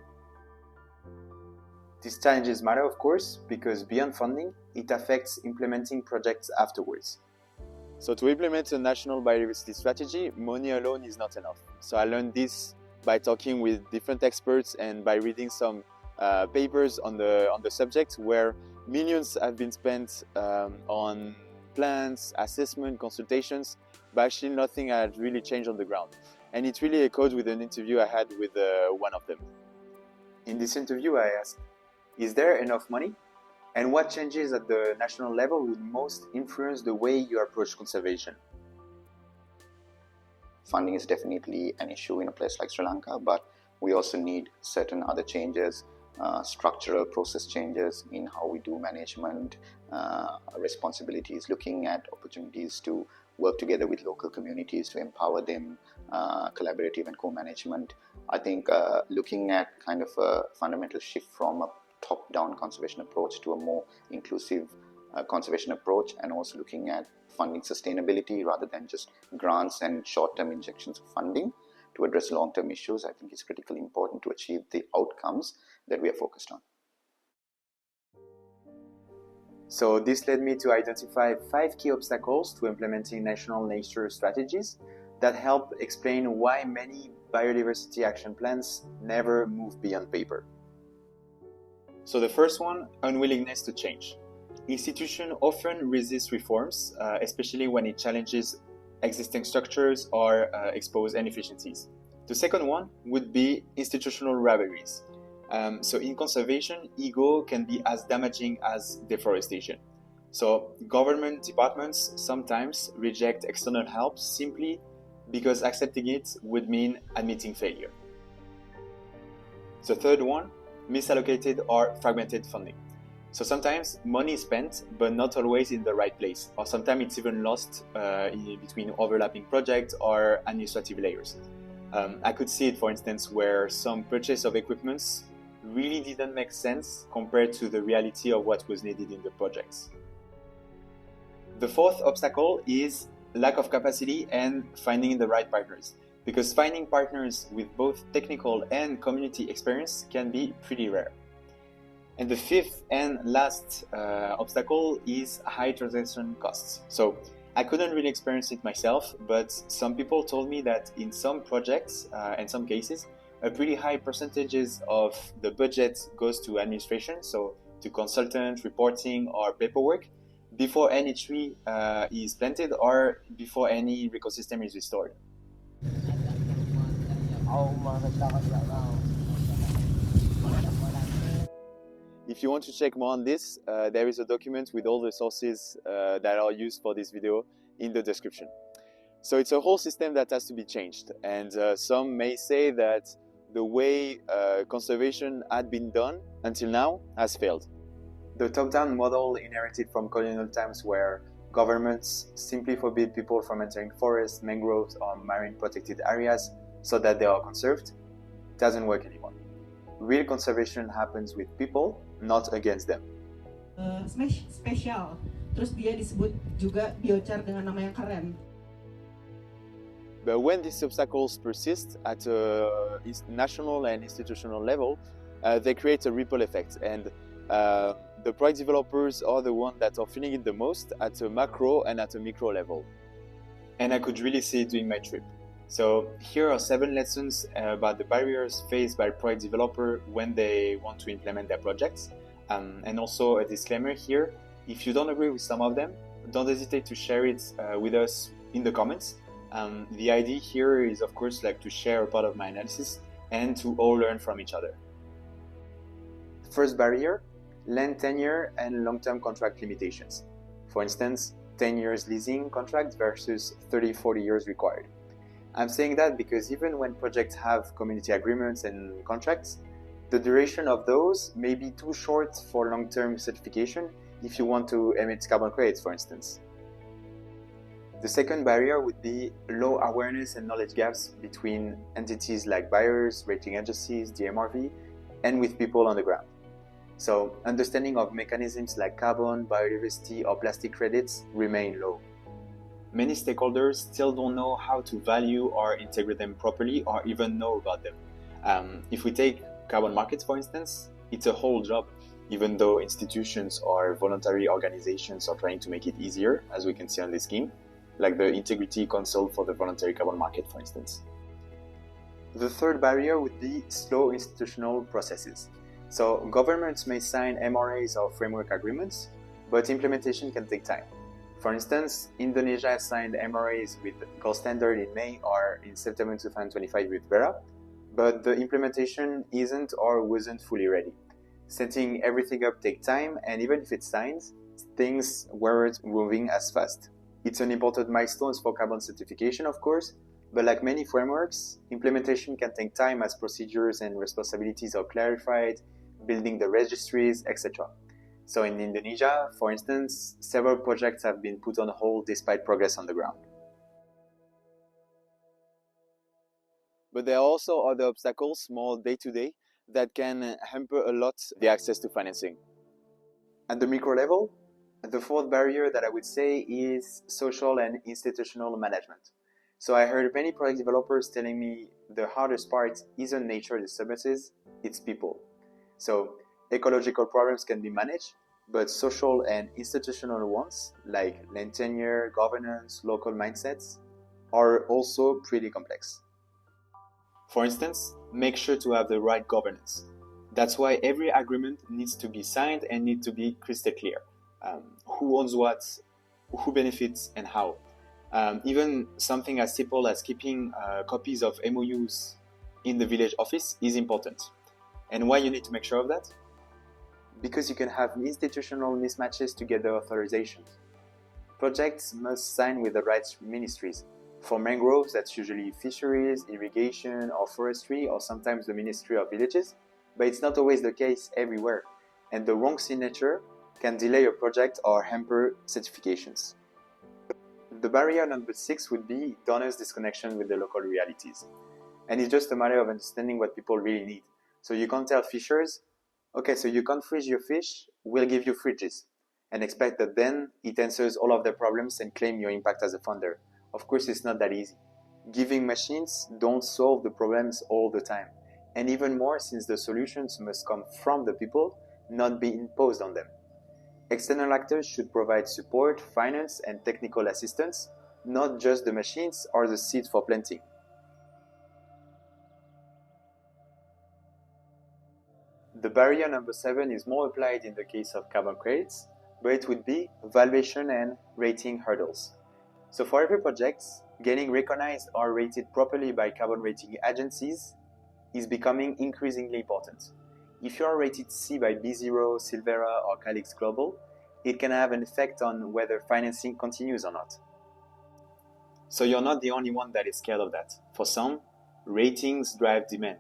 These challenges matter, of course, because beyond funding, it affects implementing projects afterwards. So to implement a national biodiversity strategy, money alone is not enough. So I learned this by talking with different experts and by reading some papers on the subject where millions have been spent on plans, assessment, consultations, but actually nothing had really changed on the ground. And it really echoed with an interview I had with one of them. In this interview, I asked, is there enough money? And what changes at the national level would most influence the way you approach conservation? Funding is definitely an issue in a place like Sri Lanka, but we also need certain other changes, structural process changes in how we do management, responsibilities, looking at opportunities to work together with local communities to empower them, collaborative and co-management. I think looking at kind of a fundamental shift from a top-down conservation approach to a more inclusive conservation approach, and also looking at funding sustainability rather than just grants and short-term injections of funding to address long-term issues, I think is critically important to achieve the outcomes that we are focused on. So this led me to identify 5 key obstacles to implementing national nature strategies that help explain why many biodiversity action plans never move beyond paper. So the first one, unwillingness to change. Institutions often resist reforms, especially when it challenges existing structures or expose inefficiencies. The second one would be institutional rivalries. So in conservation, ego can be as damaging as deforestation. So government departments sometimes reject external help simply because accepting it would mean admitting failure. The third one, misallocated or fragmented funding. So sometimes money is spent, but not always in the right place, or sometimes it's even lost in between overlapping projects or administrative layers. I could see it, for instance, where some purchase of equipments really didn't make sense compared to the reality of what was needed in the projects. The fourth obstacle is lack of capacity and finding the right partners, because finding partners with both technical and community experience can be pretty rare. And the fifth and last obstacle is high transaction costs. So I couldn't really experience it myself, but some people told me that in some projects, in some cases, a pretty high percentages of the budget goes to administration, so to consultant, reporting, or paperwork, before any tree is planted or before any ecosystem is restored. If you want to check more on this, there is a document with all the sources that are used for this video in the description. So it's a whole system that has to be changed, and some may say that the way conservation had been done until now has failed. The top-down model inherited from colonial times, where governments simply forbid people from entering forests, mangroves, or marine protected areas so that they are conserved, doesn't work anymore. Real conservation happens with people, not against them. Spesial, terus dia disebut juga biochar dengan nama yang keren. But when these obstacles persist at a national and institutional level, they create a ripple effect, and the project developers are the ones that are feeling it the most at a macro and at a micro level. And I could really see it during my trip. So here are 7 lessons about the barriers faced by project developer when they want to implement their projects. And also a disclaimer here, if you don't agree with some of them, don't hesitate to share it with us in the comments. The idea here is, of course, like to share a part of my analysis and to all learn from each other. First barrier, land tenure and long-term contract limitations. For instance, 10 years leasing contract versus 30-40 years required. I'm saying that because even when projects have community agreements and contracts, the duration of those may be too short for long-term certification if you want to emit carbon credits, for instance. The second barrier would be low awareness and knowledge gaps between entities like buyers, rating agencies, DMRV, and with people on the ground. So understanding of mechanisms like carbon, biodiversity, or plastic credits remain low. Many stakeholders still don't know how to value or integrate them properly or even know about them. If we take carbon markets, for instance, it's a whole job, even though institutions or voluntary organizations are trying to make it easier, as we can see on this scheme, like the Integrity Council for the Voluntary Carbon Market, for instance. The third barrier would be slow institutional processes. So governments may sign MRAs or framework agreements, but implementation can take time. For instance, Indonesia signed MRAs with Gold Standard in May or in September 2025 with Vera, but the implementation isn't or wasn't fully ready. Setting everything up takes time, and even if it's signed, things weren't moving as fast. It's an important milestone for carbon certification, of course, but like many frameworks, implementation can take time as procedures and responsibilities are clarified, building the registries, etc. So in Indonesia, for instance, several projects have been put on hold despite progress on the ground. But there are also other obstacles, more day-to-day, that can hamper a lot the access to financing. At the micro level, the fourth barrier that I would say is social and institutional management. So I heard many project developers telling me the hardest part isn't nature disturbances, it's people. So ecological problems can be managed, but social and institutional ones, like land tenure, governance, local mindsets, are also pretty complex. For instance, make sure to have the right governance. That's why every agreement needs to be signed and needs to be crystal clear. Who owns what, who benefits, and how. Even something as simple as keeping copies of MOUs in the village office is important. And why you need to make sure of that? Because you can have institutional mismatches to get the authorizations. Projects must sign with the right ministries. For mangroves, that's usually fisheries, irrigation, or forestry, or sometimes the Ministry of Villages, but it's not always the case everywhere, and the wrong signature can delay a project or hamper certifications. The barrier number 6 would be donors' disconnection with the local realities. And it's just a matter of understanding what people really need. So you can't tell fishers, okay, so you can't freeze your fish, we'll give you fridges, and expect that then it answers all of their problems and claim your impact as a funder. Of course, it's not that easy. Giving machines don't solve the problems all the time. And even more since the solutions must come from the people, not be imposed on them. External actors should provide support, finance, and technical assistance, not just the machines or the seeds for planting. The barrier number 7 is more applied in the case of carbon credits, but it would be valuation and rating hurdles. So for every project, getting recognized or rated properly by carbon rating agencies is becoming increasingly important. If you are rated C by B0, Silvera, or Calix Global, it can have an effect on whether financing continues or not. So you're not the only one that is scared of that. For some, ratings drive demand.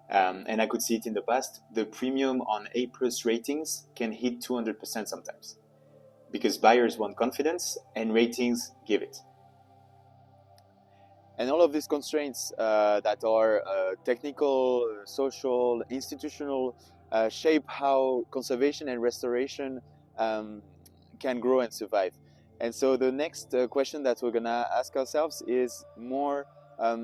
And I could see it in the past. The premium on A+ ratings can hit 200% sometimes, because buyers want confidence and ratings give it. And all of these constraints that are technical, social, institutional, shape how conservation and restoration can grow and survive. And so the next question that we're gonna ask ourselves is more,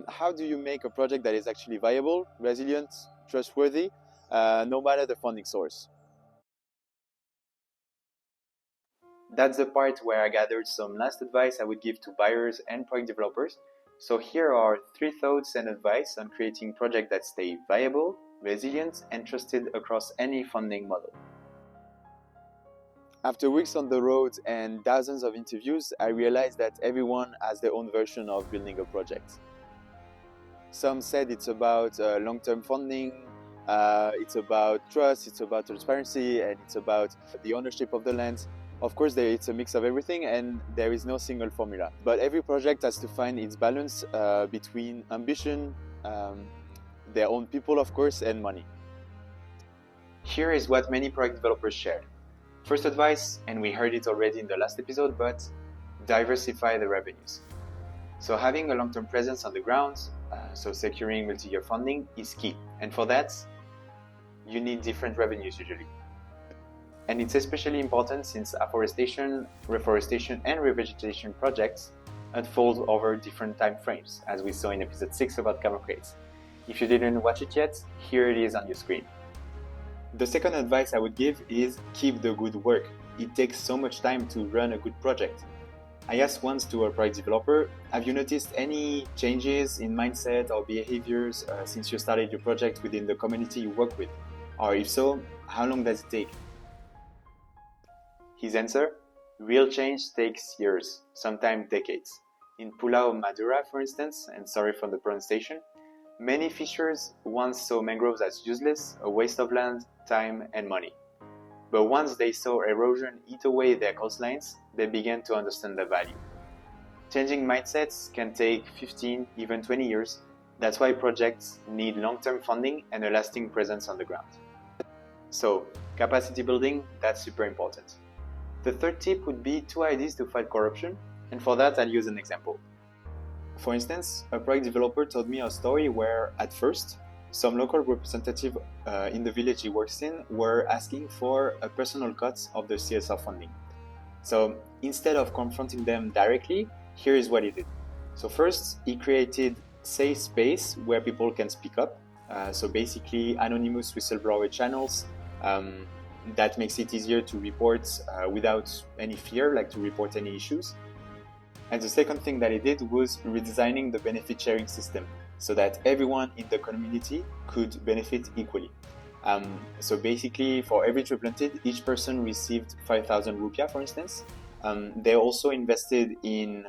how do you make a project that is actually viable, resilient, trustworthy, no matter the funding source? That's the part where I gathered some last advice I would give to buyers and project developers. So here are 3 thoughts and advice on creating projects that stay viable, resilient, and trusted across any funding model. After weeks on the road and dozens of interviews, I realized that everyone has their own version of building a project. Some said it's about long-term funding, it's about trust, it's about transparency, and it's about the ownership of the land. Of course, it's a mix of everything, and there is no single formula. But every project has to find its balance between ambition, their own people, of course, and money. Here is what many project developers shared. First advice, and we heard it already in the last episode, but diversify the revenues. So having a long-term presence on the ground, so securing multi-year funding is key. And for that, you need different revenues usually. And it's especially important since afforestation, reforestation, and revegetation projects unfold over different time frames, as we saw in episode 6 about carbon credits. If you didn't watch it yet, here it is on your screen. The second advice I would give is keep the good work. It takes so much time to run a good project. I asked once to a project developer, have you noticed any changes in mindset or behaviors since you started your project within the community you work with? Or if so, how long does it take? His answer, Real change takes years, sometimes decades. In Pulau Madura, for instance, and sorry for the pronunciation, many fishers once saw mangroves as useless, a waste of land, time, and money. But once they saw erosion eat away their coastlines, they began to understand the value. Changing mindsets can take 15, even 20 years. That's why projects need long-term funding and a lasting presence on the ground. So, capacity building, that's super important. The third tip would be 2 ideas to fight corruption, and for that I'll use an example. For instance, a project developer told me a story where, at first, some local representative in the village he works in were asking for a personal cut of the CSR funding. So instead of confronting them directly, here is what he did. So first, he created safe space where people can speak up. So basically, anonymous whistleblower channels that makes it easier to report without any fear, like to report any issues. And the second thing that he did was redesigning the benefit sharing system so that everyone in the community could benefit equally. So basically, for every tree planted, each person received 5,000 rupiah, for instance. They also invested in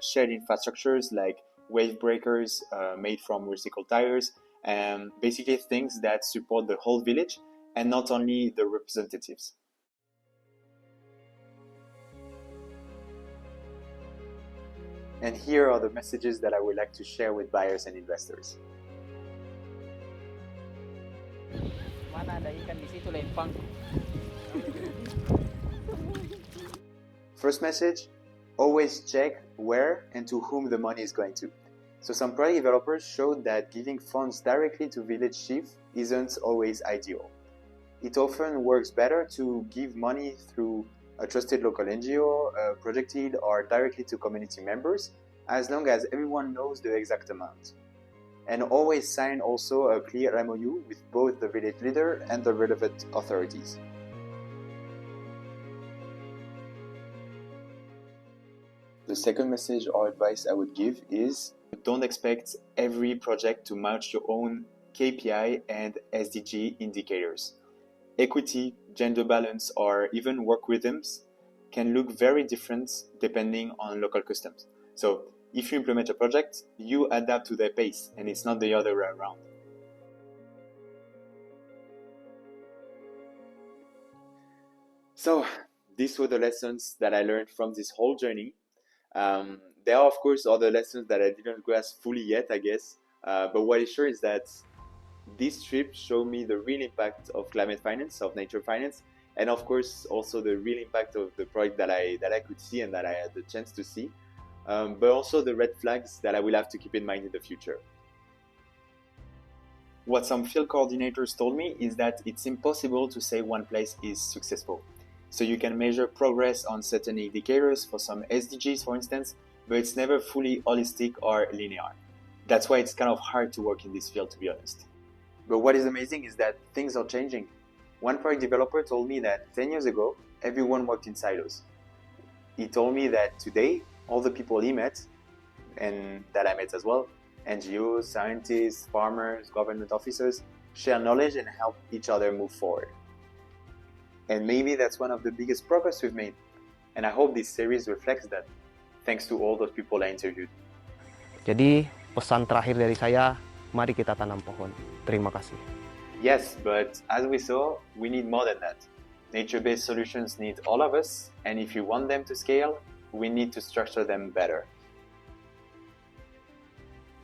shared infrastructures like wave breakers made from recycled tires, and basically things that support the whole village and not only the representatives. And here are the messages that I would like to share with buyers and investors. Mana ada ikan di situ lempang. First message, always check where and to whom the money is going to. So some project developers showed that giving funds directly to village chief isn't always ideal. It often works better to give money through a trusted local NGO, a project lead, or directly to community members, as long as everyone knows the exact amount. And always sign also a clear MOU with both the village leader and the relevant authorities. The second message or advice I would give is don't expect every project to match your own KPI and SDG indicators. Equity, gender balance, or even work rhythms can look very different depending on local customs. So if you implement a project, you adapt to their pace, and it's not the other way around. So these were the lessons that I learned from this whole journey. There are, of course, other lessons that I didn't grasp fully yet, I guess. But what is sure is that this trip showed me the real impact of climate finance, of nature finance, and of course also the real impact of the project that I could see and that I had the chance to see, but also the red flags that I will have to keep in mind in the future. What some field coordinators told me is that it's impossible to say one place is successful. So you can measure progress on certain indicators for some SDGs, for instance, but it's never fully holistic or linear. That's why it's kind of hard to work in this field, to be honest. But what is amazing is that things are changing. One project developer told me that 10 years ago, everyone worked in silos. He told me that today, all the people he met, and that I met as well, NGOs, scientists, farmers, government officers, share knowledge and help each other move forward. And maybe that's one of the biggest progress we've made. And I hope this series reflects that, thanks to all those people I interviewed. Jadi, pesan terakhir dari saya, mari kita tanam pohon. Terima kasih. Yes, but as we saw, we need more than that. Nature-based solutions need all of us, and if you want them to scale, we need to structure them better.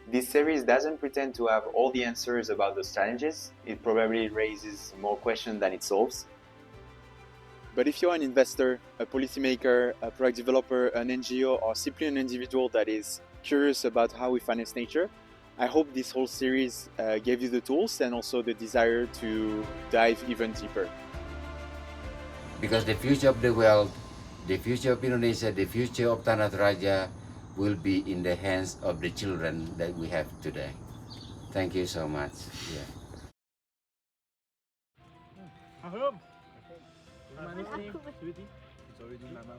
This series doesn't pretend to have all the answers about those challenges. It probably raises more questions than it solves. But if you're an investor, a policymaker, a product developer, an NGO, or simply an individual that is curious about how we finance nature, I hope this whole series gave you the tools and also the desire to dive even deeper. Because the future of the world, the future of Indonesia, the future of Tanah Toraja will be in the hands of the children that we have today. Thank you so much. Yeah. Manis nih, sweetie. Sorry, nggak mau.